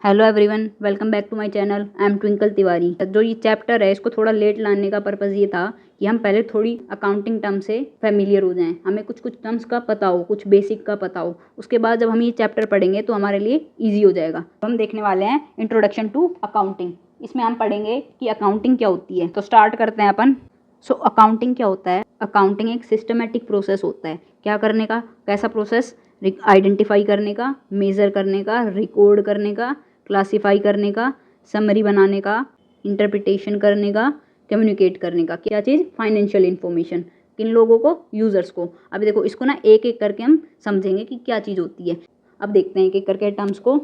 Hello everyone, welcome back to my channel. I am Twinkle Tiwari. जो ये chapter है इसको थोड़ा लेट लाने का पर्पज़ ये था कि हम पहले थोड़ी अकाउंटिंग टर्म से फेमिलियर हो जाएं, हमें कुछ कुछ टर्म्स का पता हो, कुछ बेसिक का पता हो। उसके बाद जब हम ये चैप्टर पढ़ेंगे तो हमारे लिए ईजी हो जाएगा। हम देखने वाले हैं इंट्रोडक्शन टू अकाउंटिंग। इसमें हम पढ़ेंगे कि अकाउंटिंग क्या होती है। तो स्टार्ट करते हैं अपन। अकाउंटिंग क्या होता है? अकाउंटिंग एक सिस्टमेटिक प्रोसेस होता है। क्या करने का? कैसा प्रोसेस? आइडेंटिफाई करने का, मेज़र करने का, रिकॉर्ड करने का, क्लासिफाई करने का, समरी बनाने का, इंटरप्रिटेशन करने का, कम्युनिकेट करने का। क्या चीज़? Financial information. किन लोगों को? यूज़र्स को। अभी देखो इसको ना एक एक करके हम समझेंगे कि क्या चीज़ होती है। अब देखते हैं एक एक करके टर्म्स को।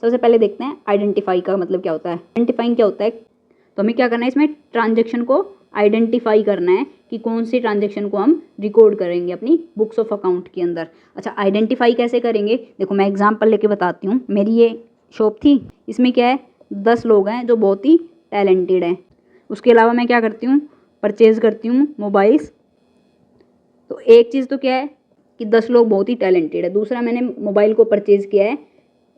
सबसे पहले देखते हैं आइडेंटिफाई का मतलब क्या होता है। आइडेंटिफाइंग क्या होता है? तो हमें क्या करना है, इसमें ट्रांजेक्शन को आइडेंटिफाई करना है कि कौन सी ट्रांजेक्शन को हम रिकॉर्ड करेंगे अपनी बुक्स ऑफ अकाउंट के अंदर। अच्छा, आइडेंटिफाई कैसे करेंगे? देखो मैं एग्जांपल लेके बताती हूँ। मेरी ये शॉप थी, इसमें क्या है, 10 लोग हैं जो बहुत ही टैलेंटेड हैं। उसके अलावा मैं क्या करती हूँ, परचेज़ करती हूँ मोबाइल्स। तो एक चीज़ तो क्या है कि 10 लोग बहुत ही टैलेंटेड है। दूसरा, मैंने मोबाइल को परचेज़ किया है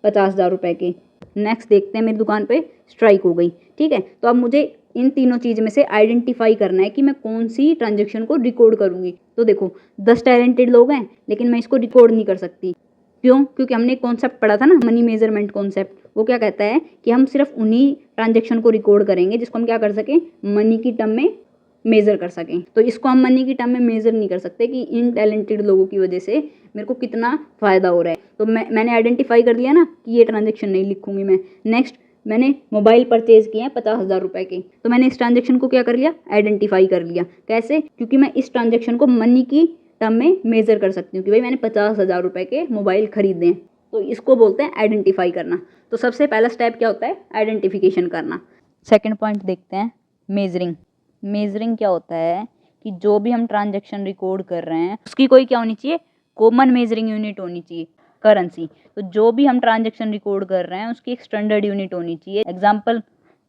50,000 रुपये के। नेक्स्ट देखते हैं, मेरी दुकान पे स्ट्राइक हो गई। ठीक है, तो अब मुझे इन तीनों चीज़ में से आइडेंटिफाई करना है कि मैं कौन सी ट्रांजेक्शन को रिकॉर्ड करूँगी। तो देखो 10 टैलेंटेड लोग हैं लेकिन मैं इसको रिकॉर्ड नहीं कर सकती। क्यों? क्योंकि हमने एक कॉन्सेप्ट पढ़ा था ना, मनी मेजरमेंट कॉन्सेप्ट। वो क्या कहता है कि हम सिर्फ उन्हीं ट्रांजेक्शन को रिकॉर्ड करेंगे जिसको हम क्या कर सकें, मनी की टर्म में मेज़र कर सकें। तो इसको हम मनी की टर्म में मेज़र नहीं कर सकते कि इन टैलेंटेड लोगों की वजह से मेरे को कितना फ़ायदा हो रहा है। तो मैंने आइडेंटिफाई कर लिया ना कि ये ट्रांजेक्शन नहीं लिखूंगी मैं। नेक्स्ट, मैंने मोबाइल परचेज़ किए हैं 50,000 रुपये के। तो मैंने इस ट्रांजेक्शन को क्या कर लिया, आइडेंटिफाई कर लिया। कैसे? क्योंकि मैं इस ट्रांजेक्शन को मनी की टर्म में मेज़र कर सकती हूँ कि भाई मैंने 50,000 रुपये के मोबाइल खरीदे हैं। तो इसको बोलते हैं आइडेंटिफाई करना। तो सबसे पहला स्टेप क्या होता है? आइडेंटिफिकेशन करना। सेकेंड पॉइंट देखते हैं, मेजरिंग। मेजरिंग क्या होता है कि जो भी हम ट्रांजैक्शन रिकॉर्ड कर रहे हैं उसकी कोई क्या होनी चाहिए, कॉमन मेजरिंग यूनिट होनी चाहिए, करेंसी। तो जो भी हम ट्रांजैक्शन रिकॉर्ड कर रहे हैं उसकी एक स्टैंडर्ड यूनिट होनी चाहिए। Example,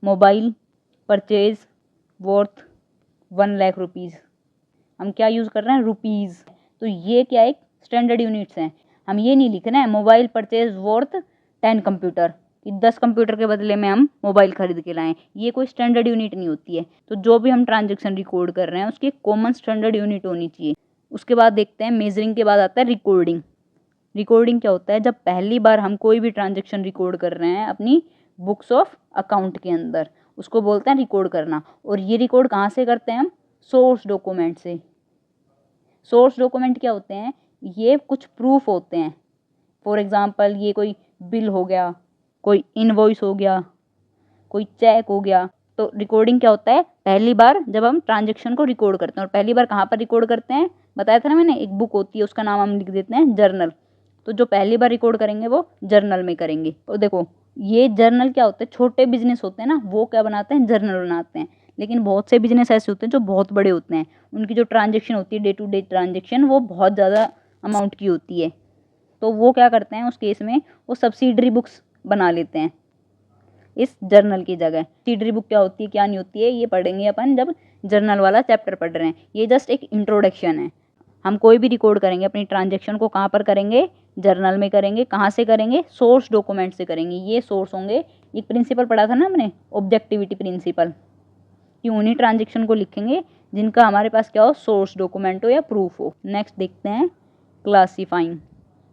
mobile purchase worth 1 lakh rupees. हम क्या यूज़ कर रहे हैं, रुपीज़। तो ये क्या एक स्टैंडर्ड यूनिट्स हैं। हम ये नहीं लिख रहे हैं मोबाइल परचेज वर्थ 10 कंप्यूटर कि 10 कंप्यूटर के बदले में हम मोबाइल खरीद के लाएं। ये कोई स्टैंडर्ड यूनिट नहीं होती है। तो जो भी हम ट्रांजैक्शन रिकॉर्ड कर रहे हैं उसकी एक कॉमन स्टैंडर्ड यूनिट होनी चाहिए। उसके बाद देखते हैं मेजरिंग के बाद आता है रिकॉर्डिंग। रिकॉर्डिंग क्या होता है? जब पहली बार हम कोई भी ट्रांजैक्शन रिकॉर्ड कर रहे हैं अपनी बुक्स ऑफ अकाउंट के अंदर, उसको बोलते हैं रिकॉर्ड करना। और ये रिकॉर्ड कहाँ से करते हैं हम? सोर्स डॉक्यूमेंट से। सोर्स डॉक्यूमेंट क्या होते हैं? ये कुछ प्रूफ होते हैं। फॉर एग्जांपल, ये कोई बिल हो गया, कोई इनवॉइस हो गया, कोई चेक हो गया। तो रिकॉर्डिंग क्या होता है? पहली बार जब हम ट्रांजैक्शन को रिकॉर्ड करते हैं। और पहली बार कहाँ पर रिकॉर्ड करते हैं? बताया था ना मैंने, एक बुक होती है उसका नाम हम लिख देते हैं जर्नल। तो जो पहली बार रिकॉर्ड करेंगे वो जर्नल में करेंगे। और देखो ये जर्नल क्या होते हैं, छोटे बिजनेस होते हैं ना वो क्या बनाते हैं, जर्नल बनाते हैं। लेकिन बहुत से बिजनेस ऐसे होते हैं जो बहुत बड़े होते हैं, उनकी जो ट्रांजैक्शन होती है डे टू डे ट्रांजैक्शन वो बहुत ज़्यादा अमाउंट की होती है। तो वो क्या करते हैं उस केस में, वो सब्सिडरी बुक्स बना लेते हैं इस जर्नल की जगह। सब्सिडरी बुक क्या होती है क्या नहीं होती है ये पढ़ेंगे अपन जब जर्नल वाला चैप्टर पढ़ रहे हैं। ये जस्ट एक इंट्रोडक्शन है। हम कोई भी रिकॉर्ड करेंगे अपनी ट्रांजैक्शन को कहाँ पर करेंगे, जर्नल में करेंगे। कहाँ से करेंगे? सोर्स डॉक्यूमेंट से करेंगे। ये सोर्स होंगे, एक प्रिंसिपल पढ़ा था ना हमने, ऑब्जेक्टिविटी प्रिंसिपल, कि उन्हीं ट्रांजैक्शन को लिखेंगे जिनका हमारे पास क्या हो, सोर्स डॉक्यूमेंट हो या प्रूफ हो। नेक्स्ट देखते हैं क्लासीफाइंग।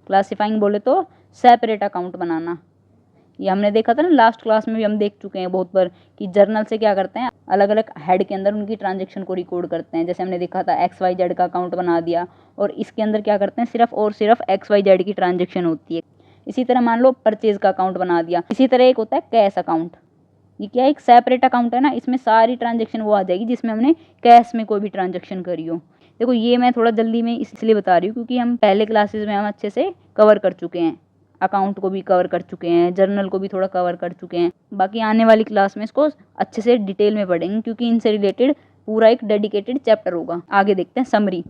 क्लासीफाइंग बोले तो सेपरेट अकाउंट बनाना। ये हमने देखा था ना लास्ट क्लास में भी हम देख चुके हैं बहुत बार कि जर्नल से क्या करते हैं, अलग अलग हेड के अंदर उनकी ट्रांजैक्शन को रिकॉर्ड करते हैं। जैसे हमने देखा था XYZ का अकाउंट बना दिया और इसके अंदर क्या करते हैं, सिर्फ और सिर्फ XYZ की ट्रांजैक्शन होती है। इसी तरह मान लो परचेज का अकाउंट बना दिया। इसी तरह एक होता है कैश अकाउंट। ये क्या एक सेपरेट अकाउंट है ना, इसमें सारी ट्रांजैक्शन वो आ जाएगी जिसमें हमने कैश में कोई भी ट्रांजैक्शन करी हो। देखो ये मैं थोड़ा जल्दी में इसलिए बता रही हूँ क्योंकि हम पहले क्लासेस में हम अच्छे से कवर कर चुके हैं, अकाउंट को भी कवर कर चुके हैं, जर्नल को भी थोड़ा कवर कर चुके हैं। बाकी आने वाली क्लास में इसको अच्छे से डिटेल में पढ़ेंगे क्योंकि इनसे रिलेटेड पूरा एक डेडिकेटेड चैप्टर होगा। आगे देखते हैं समरी।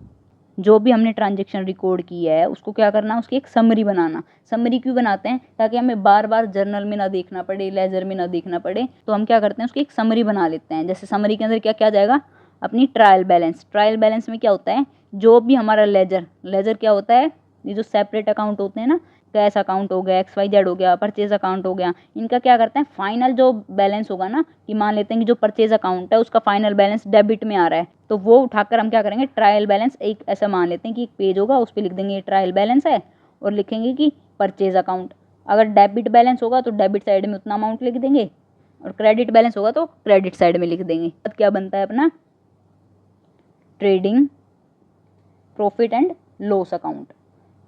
जो भी हमने ट्रांजैक्शन रिकॉर्ड की है उसको क्या करना, उसकी एक समरी बनाना। समरी क्यों बनाते हैं? ताकि हमें बार बार जर्नल में ना देखना पड़े, लेजर में ना देखना पड़े। तो हम क्या करते हैं, उसकी एक समरी बना लेते हैं। जैसे समरी के अंदर क्या क्या जाएगा, अपनी ट्रायल बैलेंस। ट्रायल बैलेंस में क्या होता है, जो भी हमारा लेजर क्या होता है, ये जो सेपरेट अकाउंट होते हैं ना, कैश अकाउंट हो गया, XYZ हो गया, परचेज अकाउंट हो गया, इनका क्या करते हैं फाइनल जो बैलेंस होगा ना, कि मान लेते हैं कि जो परचेज अकाउंट है उसका फाइनल बैलेंस डेबिट में आ रहा है, तो वो उठाकर हम क्या करेंगे ट्रायल बैलेंस, एक ऐसा मान लेते हैं कि एक पेज होगा उस पर लिख देंगे ये ट्रायल बैलेंस है और लिखेंगे कि परचेज अकाउंट। अगर डेबिट बैलेंस होगा तो डेबिट साइड में उतना अमाउंट लिख देंगे और क्रेडिट बैलेंस होगा तो क्रेडिट साइड में लिख देंगे। अब क्या बनता है अपना trading profit and loss account.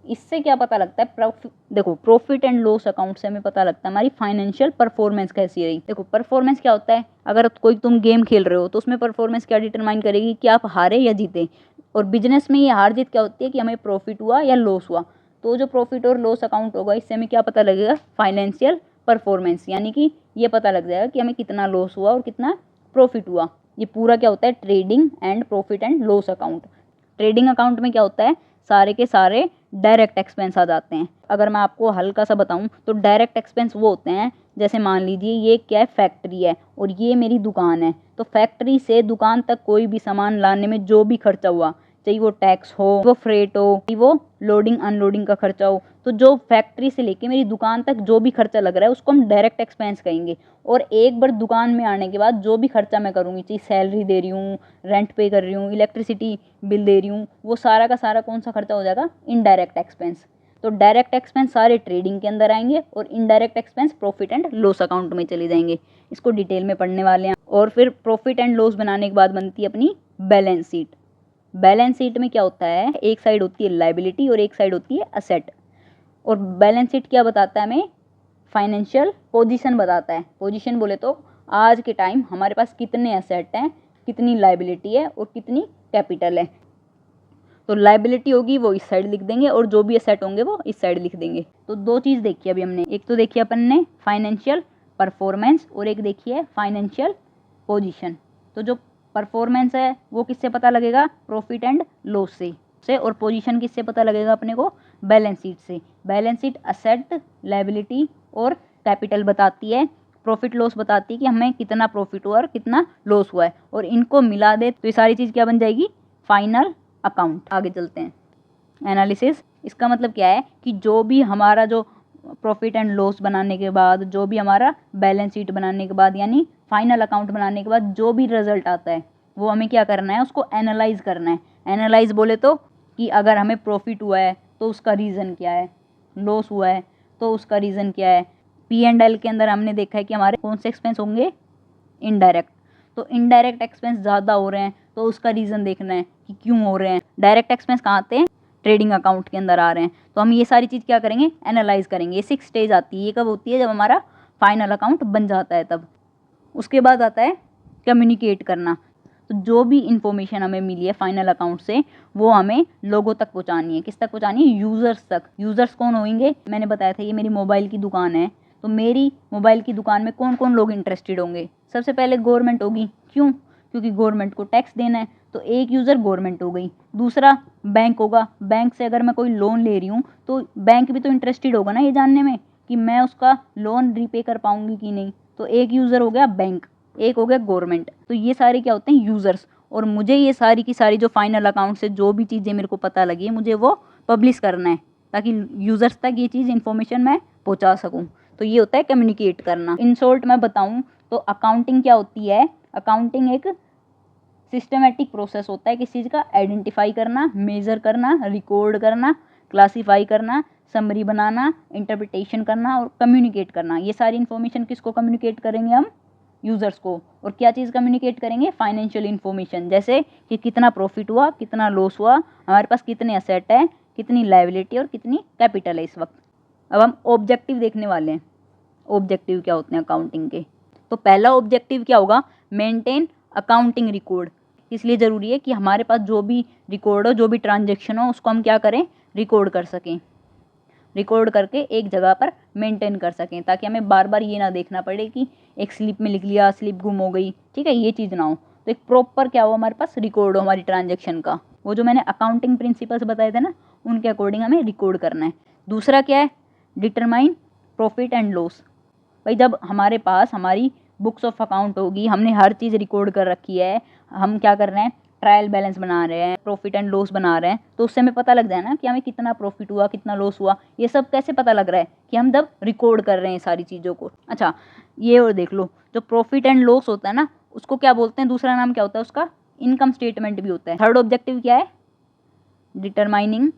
इससे क्या पता लगता है देखो प्रॉफिट एंड लॉस अकाउंट से हमें पता लगता है हमारी फाइनेंशियल परफॉर्मेंस कैसी रही। देखो परफॉर्मेंस क्या होता है, अगर कोई तुम गेम खेल रहे हो तो उसमें परफॉर्मेंस क्या डिटरमाइन करेगी कि आप हारे या जीते, और बिजनेस में ये हार जीत क्या होती है कि हमें प्रॉफिट हुआ या लॉस हुआ। तो जो प्रॉफिट और लॉस अकाउंट होगा इससे हमें क्या पता लगेगा फाइनेंशियल परफॉर्मेंस, यानी कि ये पता लग जाएगा कि हमें कितना लॉस हुआ और कितना प्रॉफिट हुआ। ये पूरा क्या होता है trading and profit and loss account. Trading account में क्या होता है सारे के सारे डायरेक्ट एक्सपेंस आ जाते हैं। अगर मैं आपको हल्का सा बताऊं तो डायरेक्ट एक्सपेंस वो होते हैं, जैसे मान लीजिए ये क्या है फैक्ट्री है और ये मेरी दुकान है, तो फैक्ट्री से दुकान तक कोई भी सामान लाने में जो भी खर्चा हुआ, चाहे वो टैक्स हो, वो फ्रेट हो, वो लोडिंग अनलोडिंग का खर्चा हो, तो जो फैक्ट्री से लेके मेरी दुकान तक जो भी खर्चा लग रहा है उसको हम डायरेक्ट एक्सपेंस कहेंगे। और एक बार दुकान में आने के बाद जो भी खर्चा मैं करूँगी, चाहे सैलरी दे रही हूँ, रेंट पे कर रही हूँ, इलेक्ट्रिसिटी बिल दे रही हूँ, वो सारा का सारा कौन सा खर्चा हो जाएगा इनडायरेक्ट एक्सपेंस। तो डायरेक्ट एक्सपेंस सारे ट्रेडिंग के अंदर आएंगे और indirect expense profit and loss account में चले जाएंगे। इसको डिटेल में पढ़ने वाले हैं। और फिर प्रॉफिट एंड लॉस बनाने के बाद बनती है अपनी बैलेंस शीट। बैलेंस शीट में क्या होता है, एक साइड होती है लाइबिलिटी और एक साइड होती है असेट। और बैलेंस शीट क्या बताता है हमें, फाइनेंशियल पोजीशन बताता है। पोजीशन बोले तो आज के टाइम हमारे पास कितने असेट हैं, कितनी लाइबिलिटी है और कितनी कैपिटल है। तो लाइबिलिटी होगी वो इस साइड लिख देंगे और जो भी असेट होंगे वो इस साइड लिख देंगे। तो दो चीज़ देखी अभी हमने, एक तो देखी अपन ने फाइनेंशियल परफॉर्मेंस और एक देखी है फाइनेंशियल पोजीशन। तो जो परफॉर्मेंस है वो किससे पता लगेगा, प्रॉफिट एंड लॉस से, और पोजीशन किससे पता लगेगा अपने को, बैलेंस शीट से। बैलेंस शीट असेट, लायबिलिटी और कैपिटल बताती है, प्रॉफिट लॉस बताती है कि हमें कितना प्रॉफिट हुआ और कितना लॉस हुआ है, और इनको मिला दे तो ये सारी चीज़ क्या बन जाएगी, फाइनल अकाउंट। आगे चलते हैं एनालिसिस। इसका मतलब क्या है कि जो भी हमारा जो प्रॉफिट एंड लॉस बनाने के बाद, जो भी हमारा बैलेंस शीट बनाने के बाद, यानी फाइनल अकाउंट बनाने के बाद जो भी रिजल्ट आता है वो हमें क्या करना है, उसको एनालाइज करना है। एनालाइज बोले तो कि अगर हमें प्रॉफिट हुआ है तो उसका रीज़न क्या है, लॉस हुआ है तो उसका रीज़न क्या है। P&L के अंदर हमने देखा है कि हमारे कौन से एक्सपेंस होंगे, इनडायरेक्ट। तो इनडायरेक्ट एक्सपेंस ज़्यादा हो रहे हैं तो उसका रीज़न देखना है कि क्यों हो रहे हैं। डायरेक्ट एक्सपेंस कहाँ आते हैं, ट्रेडिंग अकाउंट के अंदर आ रहे हैं। तो हम ये सारी चीज़ क्या करेंगे, एनालाइज करेंगे। ये 6 स्टेज आती है। ये कब होती है, जब हमारा फाइनल अकाउंट बन जाता है तब। उसके बाद आता है कम्युनिकेट करना। तो जो भी इंफॉर्मेशन हमें मिली है फाइनल अकाउंट से वो हमें लोगों तक पहुंचानी है। किस तक पहुंचानी है, यूज़र्स तक। यूज़र्स कौन होंगे, मैंने बताया था ये मेरी मोबाइल की दुकान है, तो मेरी मोबाइल की दुकान में कौन कौन लोग इंटरेस्टेड होंगे। सबसे पहले गवर्नमेंट होगी, क्यों, क्योंकि गवर्नमेंट को टैक्स देना है, तो एक यूज़र गवर्नमेंट हो गई। दूसरा बैंक होगा, बैंक से अगर मैं कोई लोन ले रही हूँ तो बैंक भी तो इंटरेस्टेड होगा ना ये जानने में कि मैं उसका लोन रीपे कर पाऊंगी कि नहीं। तो एक यूज़र हो गया बैंक, एक हो गया गवर्नमेंट। तो ये सारे क्या होते हैं, यूज़र्स। और मुझे ये सारी की सारी जो फाइनल अकाउंट से जो भी चीज़ें मेरे को पता लगी है मुझे वो पब्लिश करना है, ताकि यूज़र्स तक ये चीज़ इन्फॉर्मेशन मैं पहुंचा सकूं। तो ये होता है कम्युनिकेट करना। इन शॉर्ट मैं बताऊं तो अकाउंटिंग क्या होती है, अकाउंटिंग एक सिस्टमेटिक प्रोसेस होता है किस चीज़ का, आइडेंटिफाई करना, मेज़र करना, रिकॉर्ड करना, क्लासीफाई करना, समरी बनाना, इंटरप्रिटेशन करना और कम्युनिकेट करना। ये सारी इन्फॉर्मेशन किसको कम्युनिकेट करेंगे हम, यूज़र्स को। और क्या चीज़ कम्युनिकेट करेंगे, फाइनेंशियल इन्फॉर्मेशन, जैसे कि कितना प्रॉफिट हुआ, कितना लॉस हुआ, हमारे पास कितने असेट है, कितनी लायबिलिटी और कितनी कैपिटल है इस वक्त। अब हम ऑब्जेक्टिव देखने वाले हैं। ऑब्जेक्टिव क्या होते हैं अकाउंटिंग के। तो पहला ऑब्जेक्टिव क्या होगा, मेंटेन अकाउंटिंग रिकॉर्ड। इसलिए ज़रूरी है कि हमारे पास जो भी रिकॉर्ड हो, जो भी ट्रांजेक्शन हो, उसको हम क्या करें, रिकॉर्ड कर सकें। रिकॉर्ड करके एक जगह पर मेंटेन कर सकें, ताकि हमें बार बार ये ना देखना पड़े कि एक स्लिप में लिख लिया, स्लिप गुम हो गई, ठीक है, ये चीज़ ना हो। तो एक प्रॉपर क्या हो, हमारे पास रिकॉर्ड हो हमारी ट्रांजेक्शन का। वो जो मैंने अकाउंटिंग प्रिंसिपल्स बताए थे ना, उनके अकॉर्डिंग हमें रिकॉर्ड करना है। दूसरा क्या है, डिटरमाइन प्रॉफिट एंड लॉस। भाई जब हमारे पास हमारी बुक्स ऑफ अकाउंट होगी, हमने हर चीज़ रिकॉर्ड कर रखी है, हम क्या कर रहे हैं, ट्रायल बैलेंस बना रहे हैं, प्रॉफिट एंड लॉस बना रहे हैं, तो उससे हमें पता लग जाए ना कि हमें कितना प्रॉफिट हुआ, कितना लॉस हुआ। ये सब कैसे पता लग रहा है कि हम जब रिकॉर्ड कर रहे हैं सारी चीज़ों को। अच्छा, ये और देख लो, जो प्रॉफिट एंड लॉस होता है ना, उसको क्या बोलते हैं, दूसरा नाम क्या होता है उसका, इनकम स्टेटमेंट भी होता है। थर्ड ऑब्जेक्टिव क्या है, डिटरमाइनिंग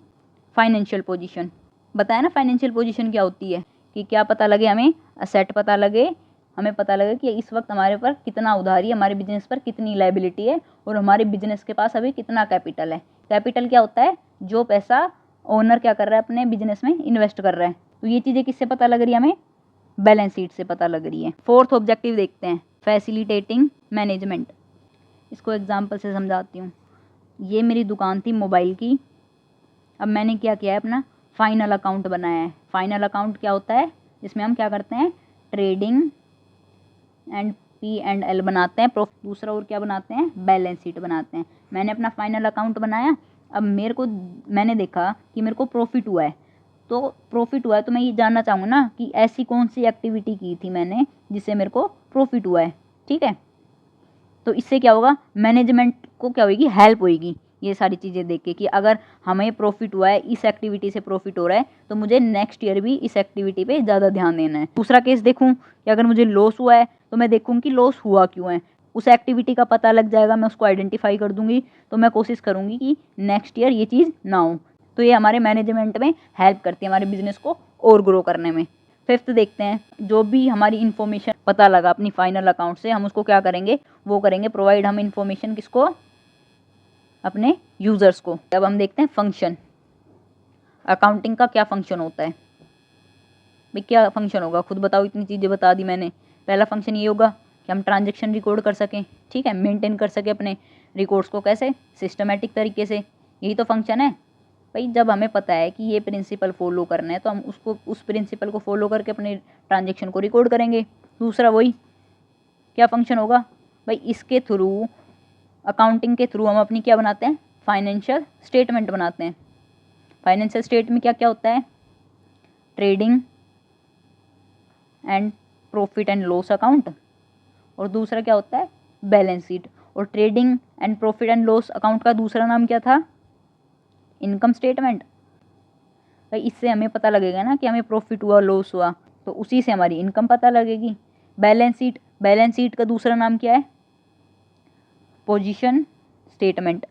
फाइनेंशियल पोजीशन। बताया ना फाइनेंशियल पोजीशन क्या होती है, कि क्या पता लगे हमें, असेट पता लगे, हमें पता लगे कि इस वक्त हमारे पर कितना उधारी है, हमारे बिजनेस पर कितनी लायबिलिटी है, और हमारे बिजनेस के पास अभी कितना कैपिटल है। कैपिटल क्या होता है, जो पैसा ओनर क्या कर रहा है, अपने बिजनेस में इन्वेस्ट कर रहा है। तो ये चीज़ें किससे पता लग रही है हमें, बैलेंस शीट से पता लग रही है। फोर्थ ऑब्जेक्टिव देखते हैं, फैसिलिटेटिंग मैनेजमेंट। इसको एग्जाम्पल से समझाती हूँ। ये मेरी दुकान थी मोबाइल की। अब मैंने क्या किया है, अपना फाइनल अकाउंट बनाया है। फाइनल अकाउंट क्या होता है, जिसमें हम क्या करते हैं, ट्रेडिंग एंड P&L बनाते हैं, दूसरा और क्या बनाते हैं, बैलेंस शीट बनाते हैं। मैंने अपना फाइनल अकाउंट बनाया। अब मैंने देखा कि मेरे को प्रॉफिट हुआ है, तो प्रॉफिट हुआ है तो मैं ये जानना चाहूँगा ना कि ऐसी कौन सी एक्टिविटी की थी मैंने जिससे मेरे को प्रॉफिट हुआ है। ठीक है, तो इससे क्या होगा, मैनेजमेंट को क्या होगी, हेल्प होगी ये सारी चीज़ें देख के, कि अगर हमें प्रॉफिट हुआ है, इस एक्टिविटी से प्रॉफिट हो रहा है, तो मुझे नेक्स्ट ईयर भी इस एक्टिविटी पे ज़्यादा ध्यान देना है। दूसरा केस देखूं कि अगर मुझे लॉस हुआ है, तो मैं देखूं कि लॉस हुआ क्यों है। उस एक्टिविटी का पता लग जाएगा, मैं उसको आइडेंटिफाई कर दूंगी, तो मैं कोशिश करूंगी कि नेक्स्ट ईयर ये चीज़ ना हो। तो ये हमारे मैनेजमेंट में हेल्प करती है, हमारे बिजनेस को और ग्रो करने में। फिफ्थ देखते हैं, जो भी हमारी इन्फॉर्मेशन पता लगा अपनी फाइनल अकाउंट से, हम उसको क्या करेंगे, वो करेंगे प्रोवाइड हम इन्फॉर्मेशन किसको, अपने यूज़र्स को। अब हम देखते हैं फंक्शन, अकाउंटिंग का क्या फंक्शन होता है। भाई क्या फंक्शन होगा, खुद बताओ, इतनी चीज़ें बता दी मैंने। पहला फंक्शन ये होगा कि हम ट्रांजेक्शन रिकॉर्ड कर सकें, ठीक है, मेंटेन कर सकें अपने रिकॉर्ड्स को, कैसे, सिस्टमेटिक तरीके से। यही तो फंक्शन है भाई। जब हमें पता है कि ये प्रिंसिपल फॉलो करना है, तो हम उसको, उस प्रिंसिपल को फॉलो करके अपने ट्रांजेक्शन को रिकॉर्ड करेंगे। दूसरा वही क्या फंक्शन होगा भाई, इसके थ्रू, अकाउंटिंग के थ्रू हम अपनी क्या बनाते हैं, फाइनेंशियल स्टेटमेंट बनाते हैं। फाइनेंशियल स्टेट में क्या क्या होता है, trading and profit and loss account, और दूसरा क्या होता है, बैलेंस शीट। और trading and profit and loss account का दूसरा नाम क्या था, इनकम स्टेटमेंट। भाई इससे हमें पता लगेगा ना कि हमें प्रॉफिट हुआ, लॉस हुआ, तो उसी से हमारी इनकम पता लगेगी। बैलेंस शीट का दूसरा नाम क्या है, पोजीशन स्टेटमेंट।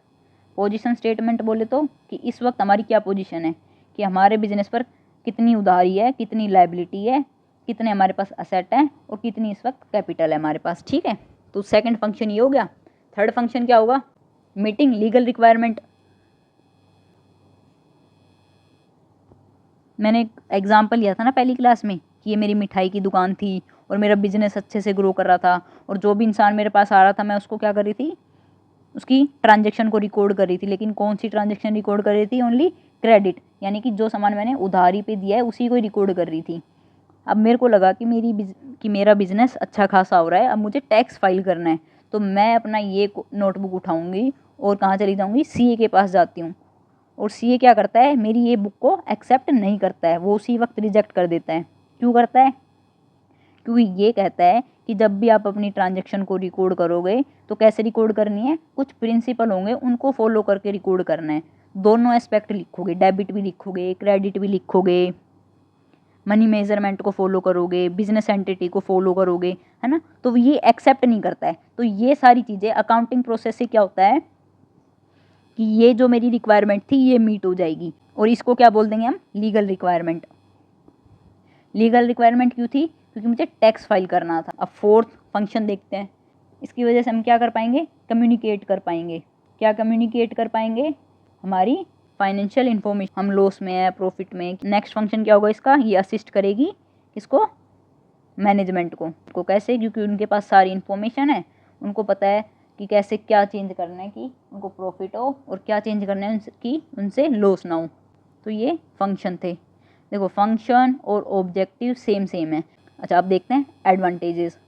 पोजीशन स्टेटमेंट बोले तो कि इस वक्त हमारी क्या पोजीशन है, कि हमारे बिजनेस पर कितनी उधारी है, कितनी लायबिलिटी है, कितने हमारे पास असेट हैं, और कितनी इस वक्त कैपिटल है हमारे पास। ठीक है, तो सेकंड फंक्शन ये हो गया। थर्ड फंक्शन क्या होगा, मीटिंग लीगल रिक्वायरमेंट। मैंने एक एग्जाम्पल लिया था ना पहली क्लास में, कि ये मेरी मिठाई की दुकान थी और मेरा बिजनेस अच्छे से ग्रो कर रहा था, और जो भी इंसान मेरे पास आ रहा था, मैं उसको क्या कर रही थी, उसकी ट्रांजैक्शन को रिकॉर्ड कर रही थी। लेकिन कौन सी ट्रांजैक्शन रिकॉर्ड कर रही थी, ओनली क्रेडिट, यानी कि जो सामान मैंने उधारी पे दिया है उसी को रिकॉर्ड कर रही थी। अब मेरे को लगा कि मेरा बिजनेस अच्छा खासा हो रहा है, अब मुझे टैक्स फाइल करना है, तो मैं अपना ये नोटबुक उठाऊंगी और कहाँ चली जाऊंगी, सीए के पास जाती हूँ। और सीए क्या करता है, मेरी ये बुक को एक्सेप्ट नहीं करता है, वो उसी वक्त रिजेक्ट कर देता है। क्यों करता है, क्योंकि ये कहता है कि जब भी आप अपनी ट्रांजैक्शन को रिकॉर्ड करोगे, तो कैसे रिकॉर्ड करनी है, कुछ प्रिंसिपल होंगे, उनको फॉलो करके रिकॉर्ड करना है। दोनों एस्पेक्ट लिखोगे, डेबिट भी लिखोगे, क्रेडिट भी लिखोगे, मनी मेजरमेंट को फॉलो करोगे, बिजनेस एंटिटी को फॉलो करोगे, है ना। तो ये एक्सेप्ट नहीं करता है। तो ये सारी चीज़ें अकाउंटिंग प्रोसेस से क्या होता है कि ये जो मेरी रिक्वायरमेंट थी ये मीट हो जाएगी, और इसको क्या बोल देंगे हम, लीगल रिक्वायरमेंट। लीगल रिक्वायरमेंट क्यों थी, क्योंकि मुझे टैक्स फाइल करना था। अब फोर्थ फंक्शन देखते हैं, इसकी वजह से हम क्या कर पाएंगे, कम्युनिकेट कर पाएंगे। क्या कम्युनिकेट कर पाएंगे, हमारी फाइनेंशियल इन्फॉर्मेशन, हम लॉस में है, प्रॉफिट में। नेक्स्ट फंक्शन क्या होगा इसका, ये असिस्ट करेगी किसको, मैनेजमेंट को कैसे, क्योंकि उनके पास सारी इन्फॉर्मेशन है, उनको पता है कि कैसे क्या चेंज करना है कि उनको प्रॉफिट हो, और क्या चेंज करना है कि उनसे लॉस ना हो। तो ये फंक्शन थे। देखो फंक्शन और ऑब्जेक्टिव सेम है। अच्छा, अब देखते हैं एडवांटेजेस।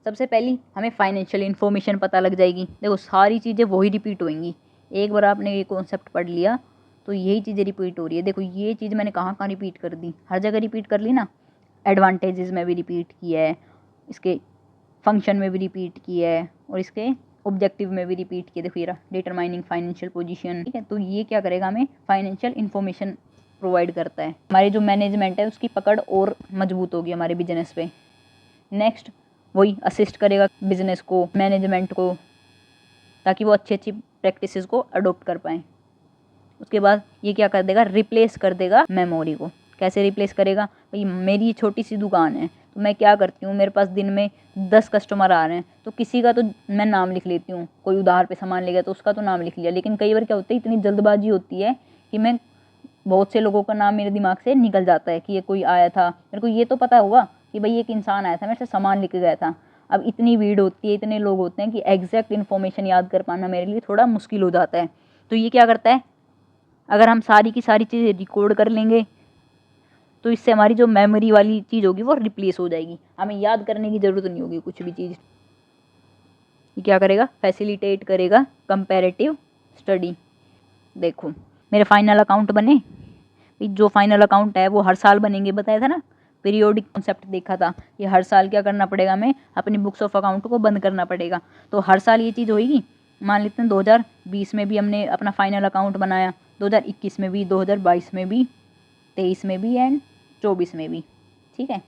सबसे पहली, हमें फाइनेंशियल इन्फॉर्मेशन पता लग जाएगी। देखो सारी चीज़ें वही रिपीट होंगी, एक बार आपने ये कॉन्सेप्ट पढ़ लिया तो यही चीज़ें रिपीट हो रही है। देखो ये चीज़ मैंने कहाँ कहाँ रिपीट कर दी, हर जगह रिपीट कर ली ना। एडवांटेजेस में भी रिपीट किया है, इसके फंक्शन में भी रिपीट किया है, और इसके ऑब्जेक्टिव में भी रिपीट किए, देखो ये रहा डिटरमाइनिंग फाइनेंशियल पोजीशन, ठीक है। तो ये क्या करेगा, हमें फाइनेंशियल इन्फॉर्मेशन प्रोवाइड करता है। हमारी जो मैनेजमेंट है उसकी पकड़ और मजबूत होगी हमारे बिजनेस पे। नेक्स्ट वही असिस्ट करेगा बिजनेस को, मैनेजमेंट को, ताकि वो अच्छी अच्छी प्रैक्टिसेस को अडोप्ट कर पाएँ। उसके बाद ये क्या कर देगा, रिप्लेस कर देगा मेमोरी को। कैसे रिप्लेस करेगा, भाई मेरी छोटी सी दुकान है तो मैं क्या करती हूँ, मेरे पास दिन में 10 कस्टमर आ रहे हैं तो किसी का तो मैं नाम लिख लेती हूँ, कोई उधार पे सामान ले गया तो उसका तो नाम लिख लिया। लेकिन कई बार क्या होता है, इतनी जल्दबाजी होती है कि मैं बहुत से लोगों का नाम मेरे दिमाग से निकल जाता है कि ये कोई आया था, मेरे को ये तो पता होगा कि भाई एक इंसान आया था मेरे से सामान लेके गया था। अब इतनी भीड़ होती है, इतने लोग होते हैं कि एग्जैक्ट इन्फॉर्मेशन याद कर पाना मेरे लिए थोड़ा मुश्किल हो जाता है। तो ये क्या करता है, अगर हम सारी की सारी चीज़ें रिकॉर्ड कर लेंगे तो इससे हमारी जो मेमोरी वाली चीज़ होगी वो रिप्लेस हो जाएगी, हमें याद करने की ज़रूरत नहीं होगी कुछ भी चीज़। ये क्या करेगा, फैसिलिटेट करेगा कंपैरेटिव स्टडी। देखो मेरे फाइनल अकाउंट बने, जो फाइनल अकाउंट है वो हर साल बनेंगे, बताया था ना, पीरियोडिक कॉन्सेप्ट देखा था। ये हर साल क्या करना पड़ेगा, हमें अपनी बुक्स ऑफ अकाउंट को बंद करना पड़ेगा। तो हर साल ये चीज़ होगी। मान लेते हैं 2020 में भी हमने अपना फाइनल अकाउंट बनाया, 2021 में भी, 2022 में भी, 23 में भी एंड 24 में भी, ठीक है।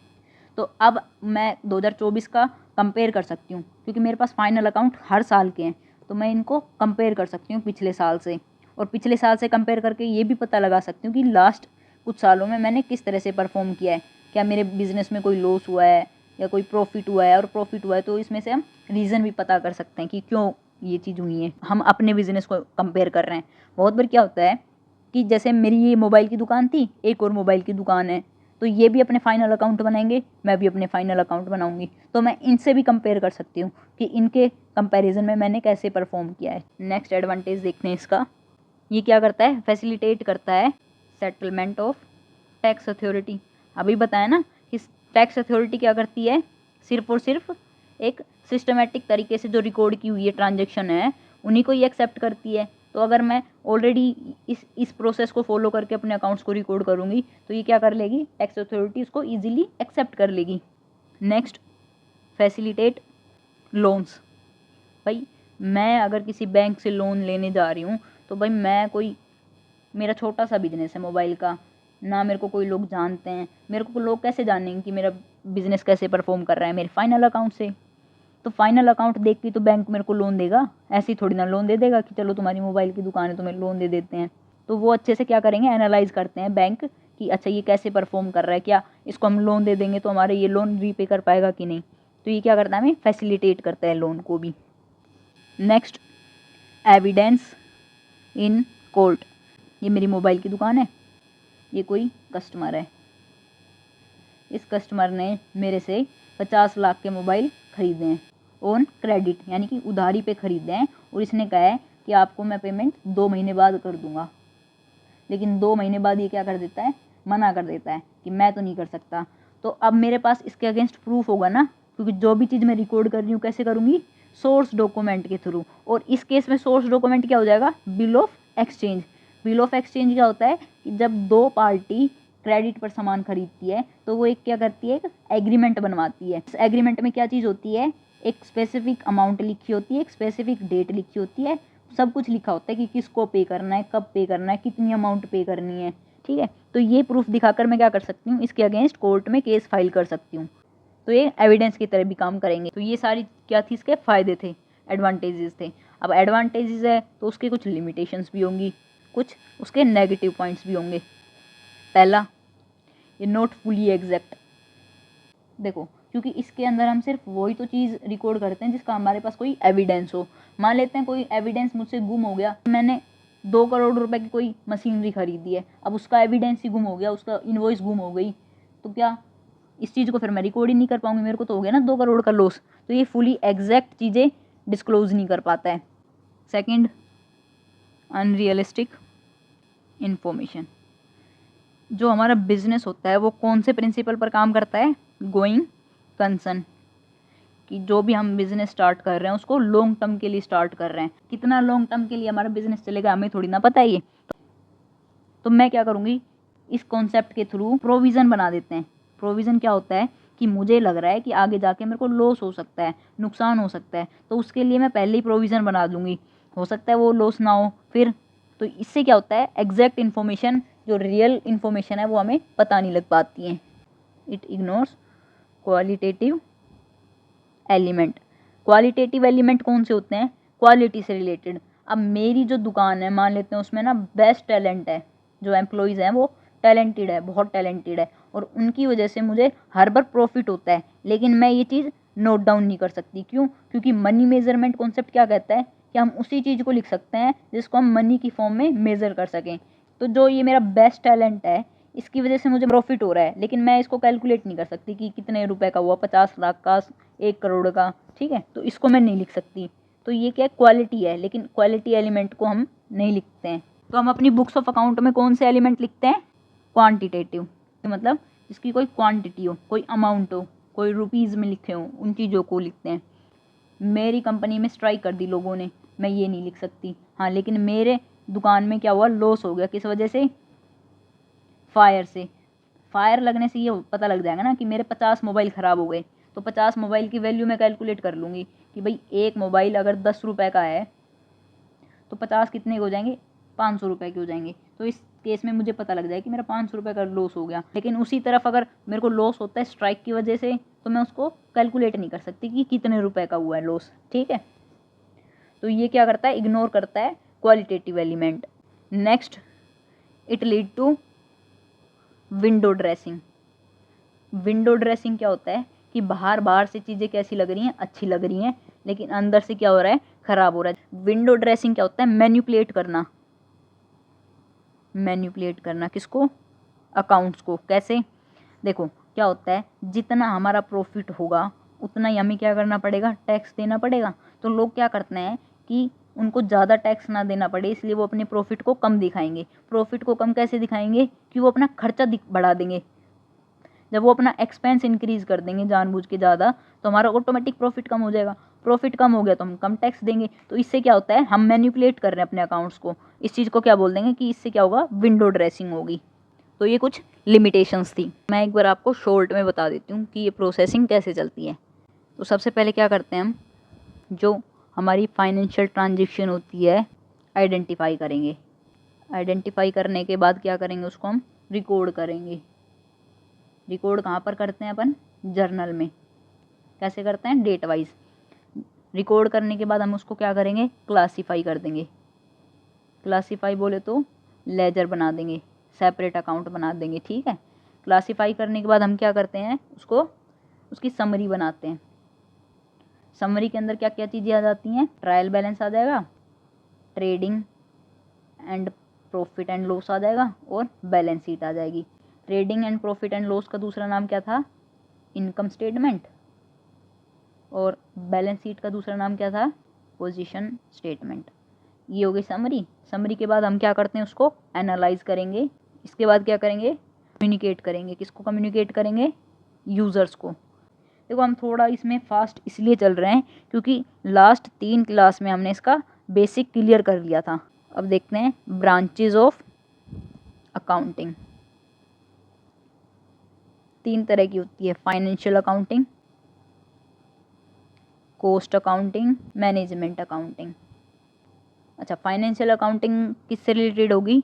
तो अब मैं 2024 का कंपेयर कर सकती हूँ क्योंकि मेरे पास फाइनल अकाउंट हर साल के हैं, तो मैं इनको कंपेयर कर सकती हूँ पिछले साल से। और पिछले साल से कंपेयर करके ये भी पता लगा सकती हूँ कि लास्ट कुछ सालों में मैंने किस तरह से परफॉर्म किया है, क्या मेरे बिजनेस में कोई लॉस हुआ है या कोई प्रॉफिट हुआ है। और प्रॉफिट हुआ है तो इसमें से हम रीज़न भी पता कर सकते हैं कि क्यों ये चीज़ हुई है, हम अपने बिजनेस को कंपेयर कर रहे हैं। बहुत बार क्या होता है कि जैसे मेरी ये मोबाइल की दुकान थी, एक और मोबाइल की दुकान है, तो ये भी अपने फाइनल अकाउंट बनाएंगे, मैं भी अपने फाइनल अकाउंट बनाऊंगी, तो मैं इनसे भी कंपेयर कर सकती हूँ कि इनके कंपैरिजन में मैंने कैसे परफॉर्म किया है। नेक्स्ट एडवांटेज देखते हैं इसका। ये क्या करता है, फैसिलिटेट करता है सेटलमेंट ऑफ टैक्स अथॉरिटी। अभी बताया ना कि टैक्स अथॉरिटी क्या करती है, सिर्फ और सिर्फ एक सिस्टमेटिक तरीके से जो रिकॉर्ड की हुई है ट्रांजेक्शन है उन्हीं को ही एक्सेप्ट करती है। तो अगर मैं ऑलरेडी इस प्रोसेस को फॉलो करके अपने अकाउंट्स को रिकॉर्ड करूँगी तो ये क्या कर लेगी, टैक्स अथॉरिटी उसको ईजिली एक्सेप्ट कर लेगी। Next, facilitate loans. भाई मैं अगर किसी बैंक से लोन लेने जा रही हूँ तो भाई मैं कोई, मेरा छोटा सा बिजनेस है मोबाइल का, ना मेरे को कोई लोग जानते हैं, मेरे को लोग कैसे जानेंगे कि मेरा बिजनेस कैसे परफॉर्म कर रहा है, मेरे फाइनल अकाउंट से। तो फाइनल अकाउंट देख के तो बैंक मेरे को लोन देगा, ऐसे ही थोड़ी ना लोन दे देगा कि चलो तुम्हारी मोबाइल की दुकान है तुम्हें लोन दे देते हैं। तो वो अच्छे से क्या करेंगे, एनालाइज करते हैं बैंक कि अच्छा ये कैसे परफॉर्म कर रहा है, क्या इसको हम लोन दे देंगे तो हमारे ये लोन रीपे कर पाएगा कि नहीं। तो ये क्या करता है, हमें फैसिलिटेट करता है लोन को भी। Next, evidence in court. ये मेरी मोबाइल की दुकान है, ये कोई कस्टमर है, इस कस्टमर ने मेरे से 50 लाख के मोबाइल खरीदे हैं ऑन क्रेडिट, यानी कि उधारी पे खरीदे हैं, और इसने कहा है कि आपको मैं पेमेंट 2 महीने बाद कर दूंगा। लेकिन 2 महीने बाद ये क्या कर देता है, मना कर देता है कि मैं तो नहीं कर सकता। तो अब मेरे पास इसके अगेंस्ट प्रूफ होगा ना, क्योंकि जो भी चीज़ मैं रिकॉर्ड कर रही हूँ कैसे करूँगी, सोर्स डॉक्यूमेंट के थ्रू। और इस केस में सोर्स डॉक्यूमेंट क्या हो जाएगा, bill of exchange. Bill of exchange क्या होता है कि जब दो पार्टी क्रेडिट पर सामान खरीदती है तो वो एक क्या करती है, एक एग्रीमेंट बनवाती है। इस एग्रीमेंट में क्या चीज़ होती है, एक स्पेसिफिक अमाउंट लिखी होती है, एक स्पेसिफिक डेट लिखी होती है, सब कुछ लिखा होता है कि किसको पे करना है, कब पे करना है, कितनी अमाउंट पे करनी है, ठीक है। तो ये प्रूफ दिखाकर मैं क्या कर सकती हूँ, इसके अगेंस्ट कोर्ट में केस फाइल कर सकती हूँ। तो ये एविडेंस की तरह भी काम करेंगे। तो ये सारी क्या थी, इसके फ़ायदे थे, एडवांटेजेस थे। अब एडवांटेजेस है तो उसके कुछ लिमिटेशंस भी होंगी, कुछ उसके नेगेटिव पॉइंट्स भी होंगे। पहला, ये नॉट फुली एग्जैक्ट। देखो क्योंकि इसके अंदर हम सिर्फ वही तो चीज़ रिकॉर्ड करते हैं जिसका हमारे पास कोई एविडेंस हो। मान लेते हैं कोई एविडेंस मुझसे गुम हो गया, मैंने 2 करोड़ रुपए की कोई मशीनरी खरीदी है, अब उसका एविडेंस ही गुम हो गया, उसका इनवॉइस गुम हो गई, तो क्या इस चीज़ को फिर मैं रिकॉर्ड ही नहीं कर पाऊंगी, मेरे को तो हो गया ना 2 करोड़ का लॉस। तो ये फुली एग्जैक्ट चीज़ें डिस्क्लोज नहीं कर पाता है। Second, unrealistic information. जो हमारा बिजनेस होता है वो कौन से प्रिंसिपल पर काम करता है, गोइंग कंसर्न, कि जो भी हम बिजनेस स्टार्ट कर रहे हैं उसको लॉन्ग टर्म के लिए स्टार्ट कर रहे हैं। कितना लॉन्ग टर्म के लिए हमारा बिजनेस चलेगा हमें थोड़ी ना पता है ये। तो मैं क्या करूँगी, इस कॉन्सेप्ट के थ्रू प्रोविज़न बना देते हैं। प्रोविज़न क्या होता है कि मुझे लग रहा है कि आगे जाके मेरे को लॉस हो सकता है, नुकसान हो सकता है, तो उसके लिए मैं पहले ही प्रोविज़न बना दूँगी। हो सकता है वो लॉस ना हो फिर, तो इससे क्या होता है एग्जैक्ट इन्फॉर्मेशन, जो रियल इन्फॉर्मेशन है वो हमें पता नहीं लग पाती है। It ignores qualitative element. Qualitative element कौन से होते हैं? क्वालिटी से रिलेटेड। अब मेरी जो दुकान है मान लेते हैं उसमें ना बेस्ट टैलेंट है, जो एम्प्लॉयज़ हैं वो टैलेंटेड है, बहुत टैलेंटेड है, और उनकी वजह से मुझे हर बार प्रॉफिट होता है, लेकिन मैं ये चीज़ नोट डाउन नहीं कर सकती। क्यों? क्योंकि मनी मेजरमेंट कॉन्सेप्ट क्या कहता है कि हम उसी चीज़ को लिख सकते हैं जिसको हम मनी की फॉर्म में मेज़र कर सकें। तो जो ये मेरा बेस्ट टैलेंट है इसकी वजह से मुझे प्रॉफिट हो रहा है, लेकिन मैं इसको कैलकुलेट नहीं कर सकती कि कितने रुपए का हुआ, 50 लाख का, 1 करोड़ का, ठीक है, तो इसको मैं नहीं लिख सकती। तो ये क्या क्वालिटी है, लेकिन क्वालिटी एलिमेंट को हम नहीं लिखते हैं। तो हम अपनी बुक्स ऑफ अकाउंट में कौन से एलिमेंट लिखते हैं? क्वांटिटेटिव, मतलब जिसकी कोई क्वांटिटी हो, कोई अमाउंट हो, कोई रुपीज़ में लिखे हो, उन चीज़ों को लिखते हैं। मेरी कंपनी में स्ट्राइक कर दी लोगों ने, मैं ये नहीं लिख सकती। हाँ, लेकिन मेरे दुकान में क्या हुआ, लॉस हो गया, किस वजह से? फायर से। फायर लगने से ये पता लग जाएगा ना कि मेरे 50 मोबाइल ख़राब हो गए, तो 50 मोबाइल की वैल्यू मैं कैलकुलेट कर लूँगी कि भाई एक मोबाइल अगर 10 रुपये का है तो 50 कितने के हो जाएंगे? 500 रुपये के हो जाएंगे। तो इस केस में मुझे पता लग जाए कि मेरा 500 रुपये का लॉस हो गया। लेकिन उसी तरफ अगर मेरे को लॉस होता है स्ट्राइक की वजह से, तो मैं उसको कैलकुलेट नहीं कर सकती कि कितने रुपए का हुआ है लॉस, ठीक है। तो ये क्या करता है, इग्नोर करता है qualitative element. Next, it lead to window dressing. Window dressing क्या होता है कि बाहर बाहर से चीज़ें कैसी लग रही हैं, अच्छी लग रही हैं, लेकिन अंदर से क्या हो रहा है, ख़राब हो रहा है। विंडो ड्रेसिंग क्या होता है? मैनिपुलेट करना। मैनिपुलेट करना किसको? अकाउंट्स को। कैसे? देखो क्या होता है, जितना हमारा प्रॉफिट होगा उतना ही हमें क्या करना पड़ेगा, टैक्स देना पड़ेगा। तो लोग क्या करते हैं कि उनको ज़्यादा टैक्स ना देना पड़े, इसलिए वो अपने प्रॉफिट को कम दिखाएंगे। प्रॉफिट को कम कैसे दिखाएंगे? कि वो अपना खर्चा बढ़ा देंगे। जब वो अपना एक्सपेंस इंक्रीज़ कर देंगे जानबूझ के ज़्यादा, तो हमारा ऑटोमेटिक प्रॉफिट कम हो जाएगा। प्रॉफिट कम हो गया तो हम कम टैक्स देंगे। तो इससे क्या होता है, हम मैनिपुलेट कर रहे हैं अपने अकाउंट्स को। इस चीज़ को क्या बोल देंगे कि इससे क्या होगा, विंडो ड्रेसिंग होगी। तो ये कुछ लिमिटेशंस थी। मैं एक बार आपको शॉर्ट में बता देती हूँ कि ये प्रोसेसिंग कैसे चलती है। तो सबसे पहले क्या करते हैं हम, जो हमारी फाइनेंशियल ट्रांजेक्शन होती है आइडेंटिफाई करेंगे। आइडेंटिफाई करने के बाद क्या करेंगे, उसको हम रिकॉर्ड करेंगे। रिकॉर्ड कहाँ पर करते हैं अपन? जर्नल में। कैसे करते हैं? Date wise. रिकॉर्ड करने के बाद हम उसको क्या करेंगे, क्लासीफाई कर देंगे। क्लासीफाई बोले तो लेजर बना देंगे, सेपरेट अकाउंट बना देंगे, ठीक है। क्लासीफाई करने के बाद हम क्या करते हैं, उसको उसकी समरी बनाते हैं। समरी के अंदर क्या क्या चीज़ें आ जाती हैं? ट्रायल बैलेंस आ जाएगा, trading and profit and loss आ जाएगा, और बैलेंस शीट आ जाएगी। Trading and profit and loss का दूसरा नाम क्या था? Income statement. और बैलेंस शीट का दूसरा नाम क्या था? Position statement. ये हो गई समरी। समरी के बाद हम क्या करते हैं, उसको एनालाइज करेंगे। इसके बाद क्या करेंगे, कम्युनिकेट करेंगे। किसको कम्युनिकेट करेंगे? यूज़र्स को। देखो हम थोड़ा इसमें फास्ट इसलिए चल रहे हैं क्योंकि लास्ट 3 क्लास में हमने इसका बेसिक क्लियर कर लिया था। अब देखते हैं ब्रांचेज ऑफ अकाउंटिंग। 3 तरह की होती है, financial accounting, cost accounting, management accounting. अच्छा, फाइनेंशियल अकाउंटिंग किससे रिलेटेड होगी?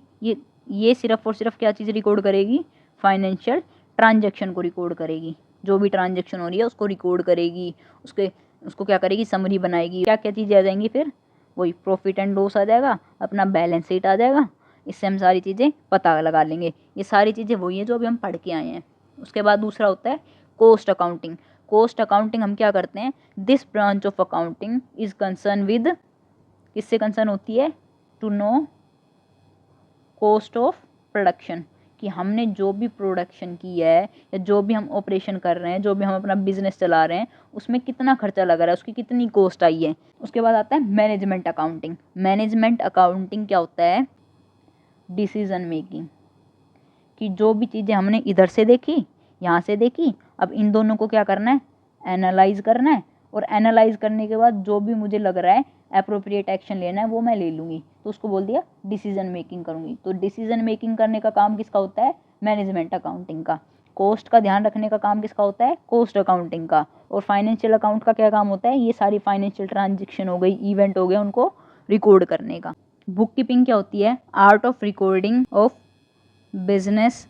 ये सिर्फ और सिर्फ क्या चीज़ रिकॉर्ड करेगी? फाइनेंशियल ट्रांजैक्शन को रिकॉर्ड करेगी। जो भी ट्रांजैक्शन हो रही है उसको रिकॉर्ड करेगी, उसको क्या करेगी, समरी बनाएगी। क्या क्या चीज़ें आ जाएंगी फिर? वही प्रॉफिट एंड लॉस आ जाएगा, अपना बैलेंस शीट आ जाएगा। इससे हम सारी चीज़ें पता लगा लेंगे। ये सारी चीज़ें वही हैं जो अभी हम पढ़ के आए हैं। उसके बाद दूसरा होता है कॉस्ट अकाउंटिंग। कॉस्ट अकाउंटिंग हम क्या करते हैं, this branch of accounting is concern with, किससे कंसर्न होती है? To know cost of production, कि हमने जो भी प्रोडक्शन की है या जो भी हम ऑपरेशन कर रहे हैं, जो भी हम अपना बिजनेस चला रहे हैं, उसमें कितना खर्चा लग रहा है, उसकी कितनी कॉस्ट आई है। उसके बाद आता है मैनेजमेंट अकाउंटिंग। मैनेजमेंट अकाउंटिंग क्या होता है? डिसीजन मेकिंग, कि जो भी चीज़ें हमने इधर से देखी, यहाँ से देखी, अब इन दोनों को क्या करना है, एनालाइज करना है। और एनालाइज करने के बाद जो भी मुझे लग रहा है अप्रोप्रिएट एक्शन लेना है वो मैं ले लूँगी, तो उसको बोल दिया डिसीजन मेकिंग करूँगी। तो डिसीजन मेकिंग करने का काम किसका होता है? मैनेजमेंट अकाउंटिंग का। कॉस्ट का ध्यान रखने का काम किसका होता है, कॉस्ट अकाउंटिंग का। और फाइनेंशियल अकाउंट का क्या काम होता है, ये सारी फाइनेंशियल ट्रांजेक्शन हो गई, इवेंट हो गए, उनको रिकॉर्ड करने का। बुक कीपिंग क्या होती है, art of recording of business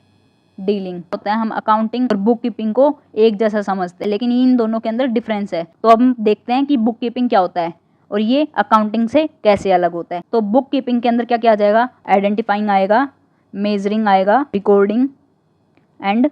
dealing होता है। हम अकाउंटिंग और बुक कीपिंग को एक जैसा समझते हैं, लेकिन इन दोनों के अंदर डिफरेंस है। तो अब हम देखते हैं कि बुक कीपिंग क्या होता है और ये अकाउंटिंग से कैसे अलग होता है। तो बुक कीपिंग के अंदर क्या क्या आ जाएगा, आइडेंटिफाइंग आएगा, मेजरिंग आएगा, रिकॉर्डिंग एंड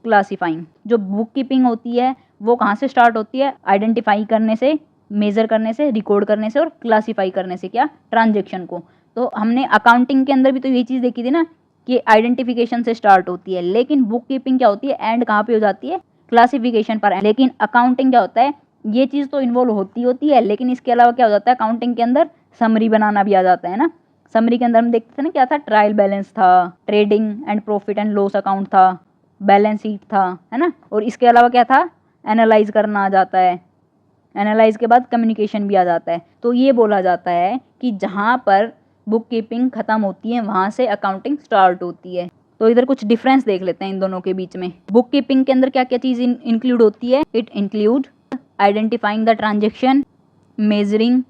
क्लासीफाइंग। जो बुक कीपिंग होती है वो कहाँ से स्टार्ट होती है, आइडेंटिफाई करने से, मेजर करने से, रिकॉर्ड करने से और क्लासीफाई करने से, क्या, ट्रांजेक्शन को। तो हमने अकाउंटिंग के अंदर भी तो ये चीज़ देखी थी ना कि आइडेंटिफिकेशन से स्टार्ट होती है, लेकिन बुक कीपिंग क्या होती है, एंड कहाँ पे हो जाती है, क्लासिफिकेशन पर। लेकिन अकाउंटिंग क्या होता है, ये चीज़ तो इन्वॉल्व होती है, लेकिन इसके अलावा क्या हो जाता है, अकाउंटिंग के अंदर समरी बनाना भी आ जाता है ना। समरी के अंदर हम देखते थे ना क्या था, ट्रायल बैलेंस था, trading and profit and loss account था, बैलेंस शीट था, है ना। और इसके अलावा क्या था, एनालाइज करना आ जाता है, एनालाइज के बाद कम्युनिकेशन भी आ जाता है। तो ये बोला जाता है कि जहाँ पर बुक कीपिंग खत्म होती है वहाँ से अकाउंटिंग स्टार्ट होती है। तो इधर कुछ डिफरेंस देख लेते हैं इन दोनों के बीच में। बुक कीपिंग के अंदर क्या क्या चीज़ इंक्लूड होती है, it include identifying the transaction, measuring,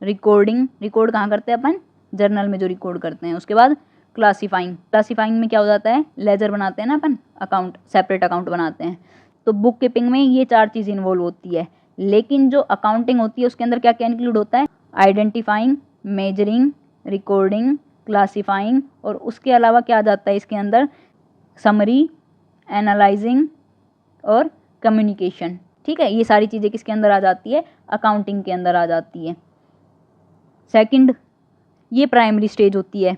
recording, record कहाँ करते हैं अपन, जर्नल में जो रिकॉर्ड करते हैं। उसके बाद क्लासीफाइंग, क्लासीफाइंग में क्या हो जाता है, लेजर बनाते हैं ना अपन, अकाउंट, सेपरेट अकाउंट बनाते हैं। तो बुक कीपिंग में ये चार चीज़ इन्वॉल्व होती है। लेकिन जो अकाउंटिंग होती है उसके अंदर क्या क्या इंक्लूड होता है, आइडेंटिफाइंग, मेजरिंग, रिकॉर्डिंग, क्लासीफाइंग, और उसके अलावा क्या आ जाता है इसके अंदर, समरी, एनालाइजिंग और कम्युनिकेशन। ठीक है, ये सारी चीज़ें किसके अंदर आ जाती है, अकाउंटिंग के अंदर आ जाती है। सेकंड, ये प्राइमरी स्टेज होती है,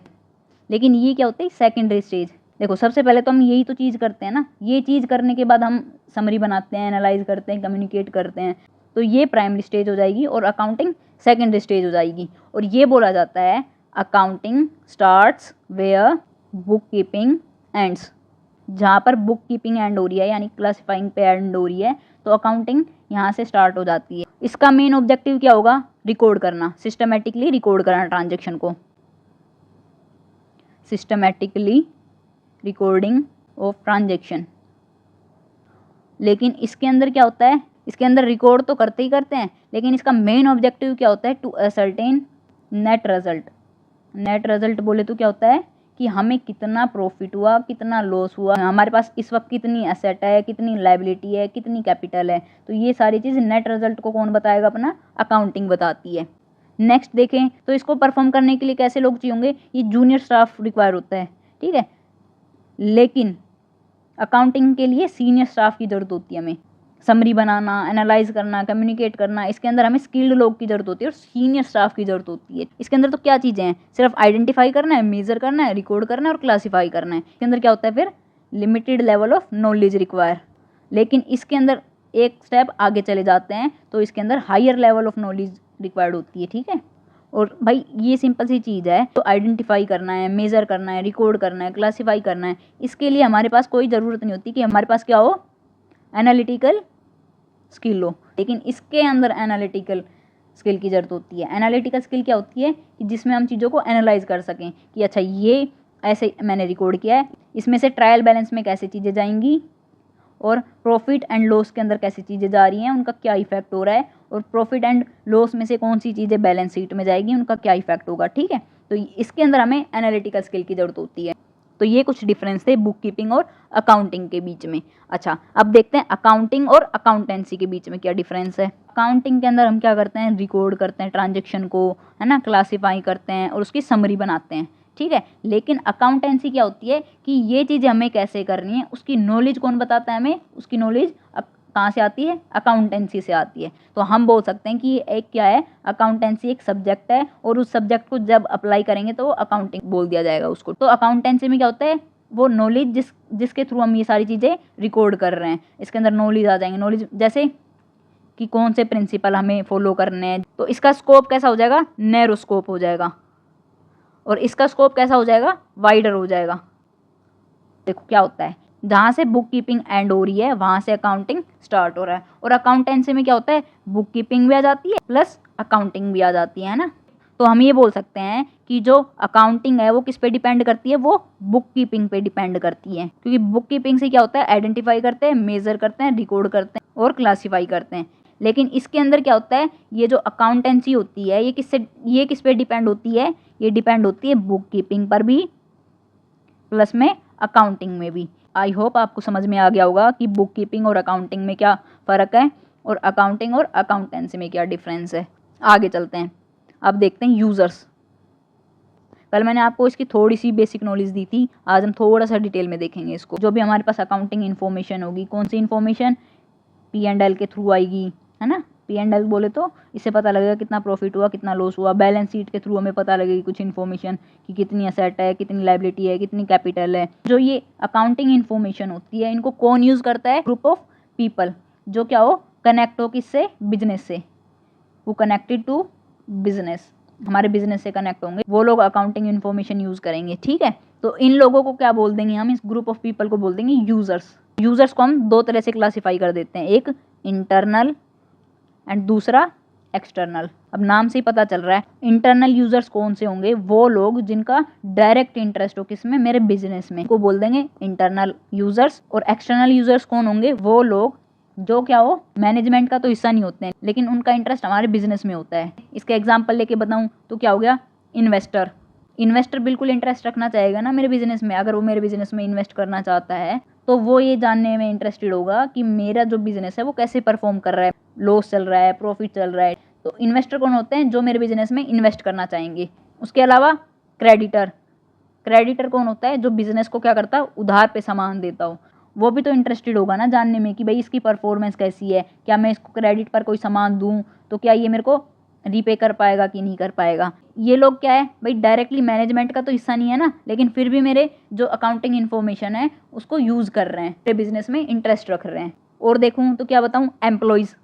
लेकिन ये क्या होता है, सेकेंडरी स्टेज। देखो सबसे पहले तो हम यही तो चीज़ करते हैं ना, ये चीज़ करने के बाद हम समरी बनाते हैं, एनालाइज करते हैं, कम्युनिकेट करते हैं। तो ये प्राइमरी स्टेज हो जाएगी और अकाउंटिंग सेकेंडरी स्टेज हो जाएगी। और ये बोला जाता है accounting starts where book keeping ends. जहाँ पर बुक कीपिंग एंड हो रही है, यानी क्लासिफाइंग पे एंड हो रही है, तो अकाउंटिंग यहाँ से स्टार्ट हो जाती है। इसका मेन ऑब्जेक्टिव क्या होगा, रिकॉर्ड करना, सिस्टमेटिकली रिकॉर्ड करना ट्रांजेक्शन को, सिस्टमेटिकली रिकॉर्डिंग ऑफ ट्रांजेक्शन। लेकिन इसके अंदर क्या होता है, इसके अंदर रिकॉर्ड तो करते ही करते हैं, लेकिन इसका मेन ऑब्जेक्टिव क्या होता है, to ascertain net result. Net result बोले तो क्या होता है कि हमें कितना प्रॉफिट हुआ, कितना लॉस हुआ, हमारे पास इस वक्त कितनी एसेट है, कितनी लायबिलिटी है, कितनी कैपिटल है। तो ये सारी चीज़ नेट रिजल्ट को कौन बताएगा, अपना अकाउंटिंग बताती है। नेक्स्ट देखें तो इसको परफॉर्म करने के लिए कैसे लोग चाहिए होंगे, ये जूनियर स्टाफ रिक्वायर होता है, ठीक है। लेकिन अकाउंटिंग के लिए सीनियर स्टाफ की ज़रूरत होती है, हमें समरी बनाना, एनालाइज करना, कम्युनिकेट करना, इसके अंदर हमें स्किल्ड लोग की ज़रूरत होती है और सीनियर स्टाफ की ज़रूरत होती है। इसके अंदर तो क्या चीज़ें हैं, सिर्फ आइडेंटिफाई करना है, मेजर करना है, रिकॉर्ड करना है और क्लासीफाई करना है। इसके अंदर क्या होता है फिर, limited level of knowledge require. लेकिन इसके अंदर एक स्टेप आगे चले जाते हैं तो इसके अंदर higher level of knowledge required होती है, ठीक है। और भाई ये सिंपल सी चीज़ है, तो आइडेंटिफाई करना है, मेज़र करना है, रिकॉर्ड करना है, क्लासीफाई करना है, इसके लिए हमारे पास कोई ज़रूरत नहीं होती कि हमारे पास क्या हो, एनालिटिकल स्किल हो। लेकिन इसके अंदर एनालिटिकल स्किल की ज़रूरत होती है। एनालिटिकल स्किल क्या होती है कि जिसमें हम चीज़ों को एनालाइज कर सकें कि अच्छा ये ऐसे मैंने रिकॉर्ड किया है, इसमें से ट्रायल बैलेंस में कैसे चीज़ें जाएंगी और प्रॉफिट एंड लॉस के अंदर कैसी चीज़ें जा रही हैं, उनका क्या इफेक्ट हो रहा है, और प्रॉफिट एंड लॉस में से कौन सी चीज़ें बैलेंस शीट में जाएगी, उनका क्या इफेक्ट होगा, ठीक है। तो इसके अंदर हमें एनालिटिकल स्किल की ज़रूरत होती है। तो ये कुछ डिफरेंस थे बुक कीपिंग और अकाउंटिंग के बीच में। अच्छा, अब देखते हैं अकाउंटिंग और अकाउंटेंसी के बीच में क्या डिफरेंस है। अकाउंटिंग के अंदर हम क्या करते हैं, रिकॉर्ड करते हैं ट्रांजेक्शन को, है ना, क्लासीफाई करते हैं और उसकी समरी बनाते हैं, ठीक है। लेकिन अकाउंटेंसी क्या होती है कि ये चीज़ें हमें कैसे करनी है, उसकी नॉलेज कौन बताता है हमें, उसकी नॉलेज कहाँ से आती है, अकाउंटेंसी से आती है। तो हम बोल सकते हैं कि ये एक क्या है, अकाउंटेंसी एक सब्जेक्ट है और उस सब्जेक्ट को जब अप्लाई करेंगे तो अकाउंटिंग बोल दिया जाएगा उसको। तो अकाउंटेंसी में क्या होता है, वो नॉलेज जिसके थ्रू हम ये सारी चीज़ें रिकॉर्ड कर रहे हैं, इसके अंदर नॉलेज आ जाएंगे। नॉलेज जैसे कि कौन से प्रिंसिपल हमें फॉलो करने हैं, तो इसका स्कोप कैसा हो जाएगा, नैरो स्कोप हो जाएगा, और इसका स्कोप कैसा हो जाएगा, वाइडर हो जाएगा। देखो क्या होता है, जहाँ से बुक कीपिंग एंड हो रही है वहाँ से अकाउंटिंग स्टार्ट हो रहा है। और अकाउंटेंसी में क्या होता है, बुक कीपिंग भी आ जाती है प्लस अकाउंटिंग भी आ जाती है ना। तो हम ये बोल सकते हैं कि जो अकाउंटिंग है वो किस पे डिपेंड करती है, वो बुक कीपिंग पे डिपेंड करती है। क्योंकि बुक कीपिंग से क्या होता है, आइडेंटिफाई करते हैं, मेजर करते हैं, रिकॉर्ड करते हैं और क्लासीफाई करते हैं। लेकिन इसके अंदर क्या होता है, ये जो अकाउंटेंसी होती है ये किस पे डिपेंड होती है, ये डिपेंड होती है बुक कीपिंग पर भी प्लस में अकाउंटिंग में भी। आई होप आपको समझ में आ गया होगा कि बुक कीपिंग और अकाउंटिंग में क्या फ़र्क है और अकाउंटिंग और अकाउंटेंसी में क्या डिफरेंस है। आगे चलते हैं, अब देखते हैं यूज़र्स। कल मैंने आपको इसकी थोड़ी सी बेसिक नॉलेज दी थी, आज हम थोड़ा सा डिटेल में देखेंगे इसको। जो भी हमारे पास अकाउंटिंग इन्फॉर्मेशन होगी, कौन सी इन्फॉर्मेशन, P&L के थ्रू आएगी, है ना। P&L बोले तो इससे पता लगेगा कितना प्रॉफिट हुआ, कितना लॉस हुआ। बैलेंस शीट के थ्रू हमें पता लगेगी कुछ इन्फॉर्मेशन कि कितनी एसेट है, कितनी लायबिलिटी है, कितनी कैपिटल है। जो ये अकाउंटिंग इन्फॉर्मेशन होती है, इनको कौन यूज़ करता है, ग्रुप ऑफ पीपल जो क्या हो, कनेक्ट हो किससे, बिजनेस से, वो कनेक्टेड टू बिजनेस, हमारे बिजनेस से कनेक्ट होंगे, वो लोग अकाउंटिंग इन्फॉर्मेशन यूज़ करेंगे। ठीक है, तो इन लोगों को क्या बोल देंगे हम, इस ग्रुप ऑफ पीपल को बोल देंगे यूज़र्स। यूज़र्स को हम दो तरह से क्लासीफाई कर देते हैं, एक इंटरनल एंड दूसरा एक्सटर्नल। अब नाम से ही पता चल रहा है इंटरनल यूजर्स कौन से होंगे, वो लोग जिनका डायरेक्ट इंटरेस्ट हो किसमें, मेरे बिजनेस में, को बोल देंगे इंटरनल यूजर्स। और एक्सटर्नल यूजर्स कौन होंगे, वो लोग जो क्या हो, मैनेजमेंट का तो हिस्सा नहीं होते हैं लेकिन उनका इंटरेस्ट हमारे बिजनेस में होता है। इसका एग्जाम्पल लेके बताऊं तो क्या हो गया, इन्वेस्टर। इन्वेस्टर बिल्कुल इंटरेस्ट रखना चाहेगा ना मेरे बिजनेस में। अगर वो मेरे बिजनेस में इन्वेस्ट करना चाहता है तो वो ये जानने में इंटरेस्टेड होगा कि मेरा जो बिजनेस है वो कैसे परफॉर्म कर रहा है, लॉस चल रहा है, प्रॉफिट चल रहा है। तो इन्वेस्टर कौन होते हैं, जो मेरे बिजनेस में इन्वेस्ट करना चाहेंगे। उसके अलावा क्रेडिटर। क्रेडिटर कौन होता है, जो बिजनेस को क्या करता है, उधार पे सामान देता हो। वो भी तो इंटरेस्टेड होगा ना जानने में कि भाई इसकी परफॉर्मेंस कैसी है, क्या मैं इसको क्रेडिट पर कोई सामान दूं तो क्या ये मेरे को रीपे कर पाएगा कि नहीं कर पाएगा। ये लोग क्या है भाई, डायरेक्टली मैनेजमेंट का तो हिस्सा नहीं है ना, लेकिन फिर भी मेरे जो अकाउंटिंग इन्फॉर्मेशन है उसको यूज़ कर रहे हैं, मेरे बिजनेस में इंटरेस्ट रख रहे हैं। और देखूँ तो क्या बताऊँ, एम्प्लॉयज़।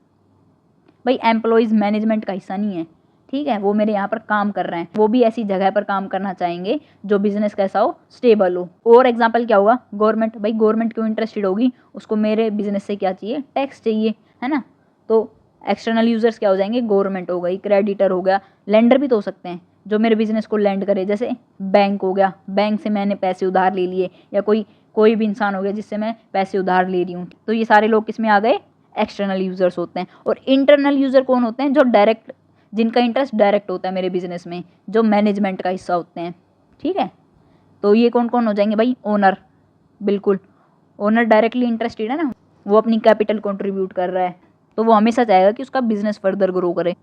भाई एम्प्लॉयज़ मैनेजमेंट का हिस्सा नहीं है, ठीक है, वो मेरे यहाँ पर काम कर रहे हैं, वो भी ऐसी जगह पर काम करना चाहेंगे जो बिजनेस कैसा हो, स्टेबल हो। और एग्जांपल क्या होगा, गवर्नमेंट। भाई गवर्नमेंट क्यों इंटरेस्टेड होगी, उसको मेरे बिजनेस से क्या चाहिए, टैक्स चाहिए, है ना। तो एक्सटर्नल यूजर्स क्या हो जाएंगे, गवर्नमेंट हो गई, क्रेडिटर हो गया, लेंडर भी तो हो सकते हैं जो मेरे बिजनेस को लेंड करे, जैसे बैंक हो गया, बैंक से मैंने पैसे उधार ले लिए, या कोई भी इंसान हो गया जिससे मैं पैसे उधार ले रही हूँ। तो ये सारे लोग किस में आ गए, एक्सटर्नल यूजर्स होते हैं। और इंटरनल यूजर कौन होते हैं, जो डायरेक्ट, जिनका इंटरेस्ट डायरेक्ट होता है मेरे बिजनेस में, जो मैनेजमेंट का हिस्सा होते हैं। ठीक है, तो ये कौन कौन हो जाएंगे भाई, ओनर। बिल्कुल, ओनर डायरेक्टली इंटरेस्टेड है ना, वो अपनी कैपिटल कंट्रीब्यूट कर रहा है तो वो हमेशा चाहेगा कि उसका बिजनेस फर्दर ग्रो करे।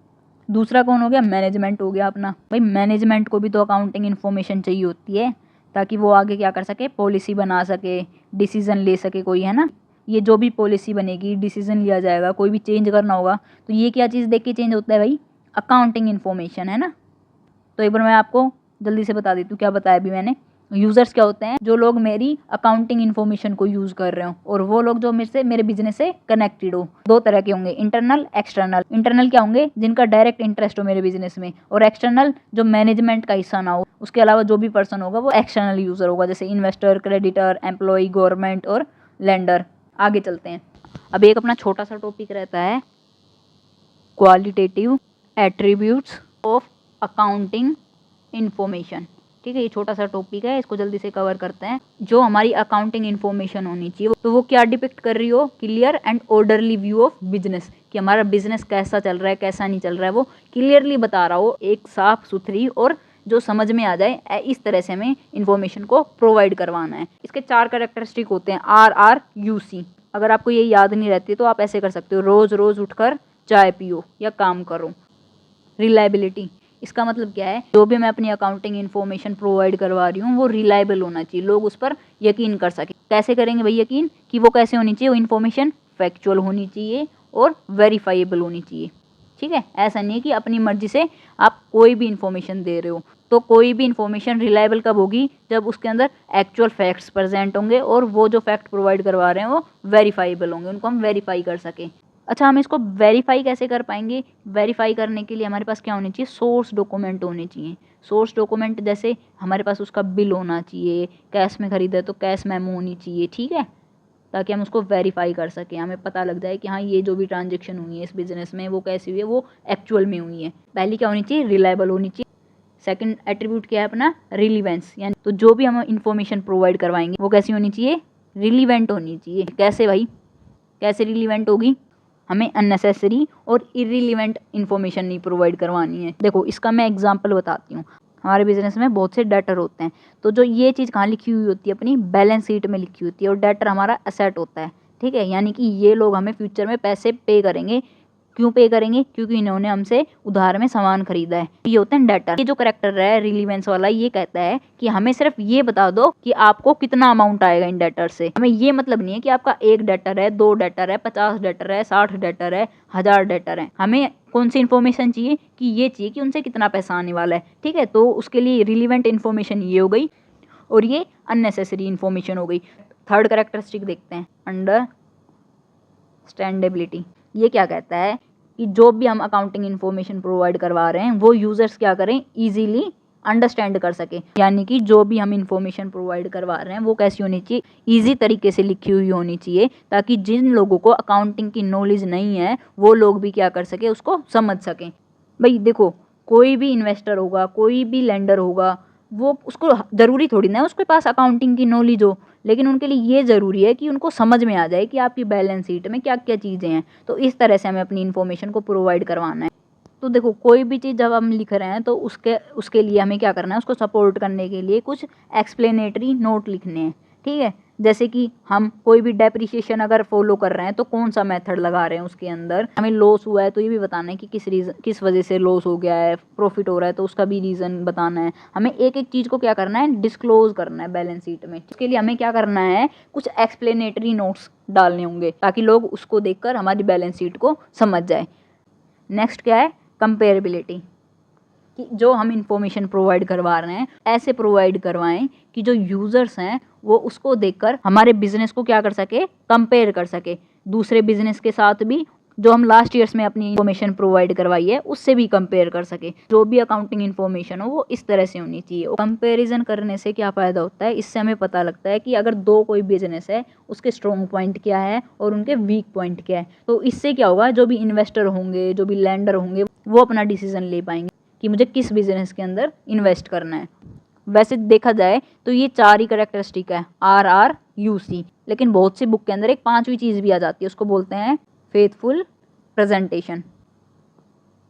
दूसरा कौन हो गया, मैनेजमेंट हो गया अपना। भाई मैनेजमेंट को भी तो अकाउंटिंग इन्फॉर्मेशन चाहिए होती है ताकि वो आगे क्या कर सके, पॉलिसी बना सके, डिसीजन ले सके कोई, है ना। ये जो भी पॉलिसी बनेगी, डिसीजन लिया जाएगा, कोई भी चेंज करना होगा तो ये क्या चीज़ देख के चेंज होता है भाई, अकाउंटिंग इन्फॉर्मेशन, है ना। तो एक बार मैं आपको जल्दी से बता देती हूँ क्या बताया अभी मैंने। यूज़र्स क्या होते हैं, जो लोग मेरी अकाउंटिंग इन्फॉर्मेशन को यूज़ कर रहे हो, और वो लोग जो मेरे बिजनेस से कनेक्टेड हो। दो तरह के होंगे, इंटरनल, एक्सटर्नल। इंटरनल क्या होंगे, जिनका डायरेक्ट इंटरेस्ट हो मेरे बिजनेस में, और एक्सटर्नल जो मैनेजमेंट का हिस्सा ना हो। उसके अलावा जो भी पर्सन होगा वो एक्सटर्नल यूज़र होगा, जैसे इन्वेस्टर, क्रेडिटर, एम्प्लॉय, गवर्नमेंट और लेंडर। आगे चलते हैं, अब एक अपना छोटा सा टॉपिक रहता है, qualitative attributes of accounting information. ठीक है, ये छोटा सा टॉपिक है, इसको जल्दी से कवर करते हैं। जो हमारी अकाउंटिंग इन्फॉर्मेशन होनी चाहिए तो वो क्या डिपिक्ट कर रही हो, clear and orderly view of business, कि हमारा बिजनेस कैसा चल रहा है, कैसा नहीं चल रहा है, वो क्लियरली बता रहा हो, एक साफ सुथरी और जो समझ में आ जाए, इस तरह से हमें इन्फॉर्मेशन को प्रोवाइड करवाना है। इसके 4 कैरेक्टरिस्टिक होते हैं, RRUC। अगर आपको ये याद नहीं रहती तो आप ऐसे कर सकते हो, रोज रोज उठकर चाय पियो या काम करो। रिलायबिलिटी, इसका मतलब क्या है, जो भी मैं अपनी अकाउंटिंग इन्फॉर्मेशन प्रोवाइड करवा रही हूँ वो रिलायबल होना चाहिए, लोग उस पर यकीन कर सकें। कैसे करेंगे भाई यकीन, कि वो कैसे होनी चाहिए, वो इन्फॉर्मेशन फैक्चुअल होनी चाहिए और वेरीफाइबल होनी चाहिए। ठीक है, ऐसा नहीं है कि अपनी मर्जी से आप कोई भी इन्फॉर्मेशन दे रहे हो। तो कोई भी इन्फॉर्मेशन रिलायबल कब होगी, जब उसके अंदर एक्चुअल फैक्ट्स प्रेजेंट होंगे और वो जो फैक्ट प्रोवाइड करवा रहे हैं वो वेरीफाइबल होंगे, उनको हम वेरीफाई कर सकें। अच्छा, हम इसको वेरीफाई कैसे कर पाएंगे, वेरीफाई करने के लिए हमारे पास क्या होने चाहिए, सोर्स डॉक्यूमेंट होने चाहिए। सोर्स डॉक्यूमेंट जैसे हमारे पास उसका बिल होना चाहिए, कैश में खरीदा तो कैश मेमो होनी चाहिए। ठीक है, ताकि हम उसको वेरीफाई कर सकें, हमें पता लग जाए कि हाँ ये जो भी ट्रांजेक्शन हुई है इस बिजनेस में वो कैसी हुई है, वो एक्चुअल में हुई है। पहली क्या होनी चाहिए, रिलायबल होनी चाहिए। सेकंड एट्रीब्यूट क्या है अपना, रिलीवेंस, यानी तो जो भी हम इन्फॉर्मेशन प्रोवाइड करवाएंगे वो कैसी होनी चाहिए, रिलीवेंट होनी चाहिए। कैसे भाई, कैसे रिलीवेंट होगी, हमें अननेसेसरी और इरिलीवेंट इन्फॉर्मेशन नहीं प्रोवाइड करवानी है। देखो इसका मैं एग्जांपल बताती हूँ। हमारे बिजनेस में बहुत से डेटर होते हैं, तो जो ये चीज़ कहाँ लिखी हुई होती है, अपनी बैलेंस शीट में लिखी होती है, और डेटर हमारा असेट होता है, ठीक है। यानी कि ये लोग हमें फ्यूचर में पैसे पे करेंगे। क्यों पे करेंगे, क्योंकि इन्होंने हमसे उधार में सामान खरीदा है। ये होते हैं डेटर। ये जो करेक्टर है रिलीवेंस वाला, ये कहता है कि हमें सिर्फ ये बता दो कि आपको कितना अमाउंट आएगा इन डेटर से। हमें ये मतलब नहीं है कि आपका 1 डेटर है, 2 डेटर है, 50 डेटर है, 60 डेटर है, 1000 डेटर है। हमें कौन सी इन्फॉर्मेशन चाहिए, कि ये चाहिए कि उनसे कितना पैसा आने वाला है, ठीक है। तो उसके लिए रिलीवेंट इन्फॉर्मेशन ये हो गई, और ये अननेसेसरी इन्फॉर्मेशन हो गई। थर्ड कैरेक्टरिस्टिक देखते हैं, अंडरस्टैंडेबिलिटी। ये क्या कहता है कि जो भी हम अकाउंटिंग इन्फॉर्मेशन प्रोवाइड करवा रहे हैं वो यूजर्स क्या करें, इजीली अंडरस्टैंड कर सके। यानी कि जो भी हम इन्फॉर्मेशन प्रोवाइड करवा रहे हैं वो कैसी होनी चाहिए, इजी तरीके से लिखी हुई होनी चाहिए, ताकि जिन लोगों को अकाउंटिंग की नॉलेज नहीं है वो लोग भी क्या कर सके, उसको समझ सकें। भाई देखो, कोई भी इन्वेस्टर होगा, कोई भी लेंडर होगा, वो उसको ज़रूरी थोड़ी ना है उसके पास अकाउंटिंग की नॉलेज हो, लेकिन उनके लिए ये ज़रूरी है कि उनको समझ में आ जाए कि आपकी बैलेंस शीट में क्या क्या चीज़ें हैं। तो इस तरह से हमें अपनी इन्फॉर्मेशन को प्रोवाइड करवाना है। तो देखो कोई भी चीज़ जब हम लिख रहे हैं तो उसके लिए हमें क्या करना है, उसको सपोर्ट करने के लिए कुछ एक्सप्लेनेटरी नोट लिखने हैं, ठीक है। जैसे कि हम कोई भी डेप्रिसिएशन अगर फॉलो कर रहे हैं तो कौन सा मेथड लगा रहे हैं, उसके अंदर हमें लॉस हुआ है तो ये भी बताना है कि किस वजह से लॉस हो गया है, प्रॉफिट हो रहा है तो उसका भी रीज़न बताना है। हमें एक एक चीज़ को क्या करना है, डिस्क्लोज करना है बैलेंस शीट में। इसके लिए हमें क्या करना है, कुछ एक्सप्लेनेटरी नोट्स डालने होंगे ताकि लोग उसको देखकर हमारी बैलेंस शीट को समझ जाए। नेक्स्ट क्या है, कंपेरेबिलिटी, कि जो हम इंफॉर्मेशन प्रोवाइड करवा रहे हैं ऐसे प्रोवाइड करवाएं कि जो यूज़र्स हैं वो उसको देखकर हमारे बिजनेस को क्या कर सके, कंपेयर कर सके दूसरे बिजनेस के साथ भी, जो हम लास्ट ईयर्स में अपनी इन्फॉर्मेशन प्रोवाइड करवाई है उससे भी कंपेयर कर सके। जो भी अकाउंटिंग इन्फॉर्मेशन हो वो इस तरह से होनी चाहिए। कंपैरिजन करने से क्या फ़ायदा होता है, इससे हमें पता लगता है कि अगर दो कोई बिजनेस है उसके स्ट्रॉन्ग पॉइंट क्या है और उनके वीक पॉइंट क्या है। तो इससे क्या होगा, जो भी इन्वेस्टर होंगे, जो भी लैंडर होंगे, वो अपना डिसीजन ले पाएंगे कि मुझे किस बिजनेस के अंदर इन्वेस्ट करना है। वैसे देखा जाए तो ये 4 ही कैरेक्टरिस्टिक है, RRUC, लेकिन बहुत सी बुक के अंदर एक 5वीं चीज़ भी आ जाती है, उसको बोलते हैं फेथफुल प्रेजेंटेशन।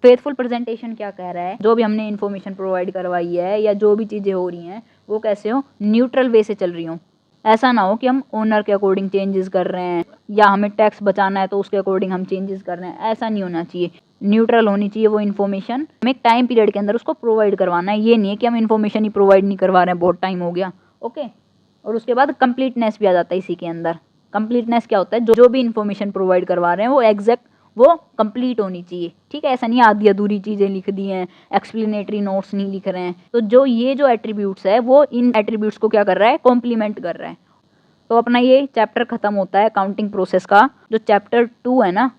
फेथफुल प्रेजेंटेशन क्या कह रहा है, जो भी हमने इन्फॉर्मेशन प्रोवाइड करवाई है या जो भी चीज़ें हो रही हैं वो कैसे हो, न्यूट्रल वे से चल रही हो। ऐसा ना हो कि हम ओनर के अकॉर्डिंग चेंजेस कर रहे हैं या हमें टैक्स बचाना है तो उसके अकॉर्डिंग हम चेंजेस कर रहे हैं, ऐसा नहीं होना चाहिए। न्यूट्रल होनी चाहिए वो इन्फॉर्मेशन, हमें एक टाइम पीरियड के अंदर उसको प्रोवाइड करवाना है। ये नहीं है कि हम इन्फॉर्मेशन ही प्रोवाइड नहीं करवा रहे हैं, बहुत टाइम हो गया, ओके। और उसके बाद कंप्लीटनेस भी आ जाता है इसी के अंदर। कंप्लीटनेस क्या होता है, जो भी इन्फॉर्मेशन प्रोवाइड करवा रहे हैं वो एग्जैक्ट, वो कंप्लीट होनी चाहिए, ठीक है। ऐसा नहीं आधी अधूरी चीज़ें लिख दी हैं, एक्सप्लेनेटरी नोट्स नहीं लिख रहे हैं। तो जो एट्रीब्यूट्स है वो इन एट्रीब्यूट्स को क्या कर रहा है, कॉम्प्लीमेंट कर रहा है। तो अपना ये चैप्टर खत्म होता है अकाउंटिंग प्रोसेस का। जो चैप्टर 2 है ना,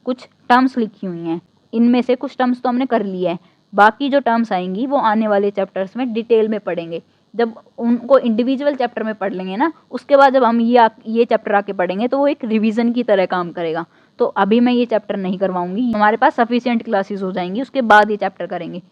कुछ टर्म्स लिखी हुई हैं, इनमें से कुछ टर्म्स तो हमने कर लिया है, बाकी जो टर्म्स आएंगी वो आने वाले चैप्टर्स में डिटेल में पढ़ेंगे। जब उनको इंडिविजुअल चैप्टर में पढ़ लेंगे ना, उसके बाद जब हम ये चैप्टर आके पढ़ेंगे तो वो एक रिवीजन की तरह काम करेगा। तो अभी मैं ये चैप्टर नहीं करवाऊंगी, हमारे पास सफिशिएंट क्लासेस हो जाएंगी, उसके बाद ये चैप्टर करेंगे।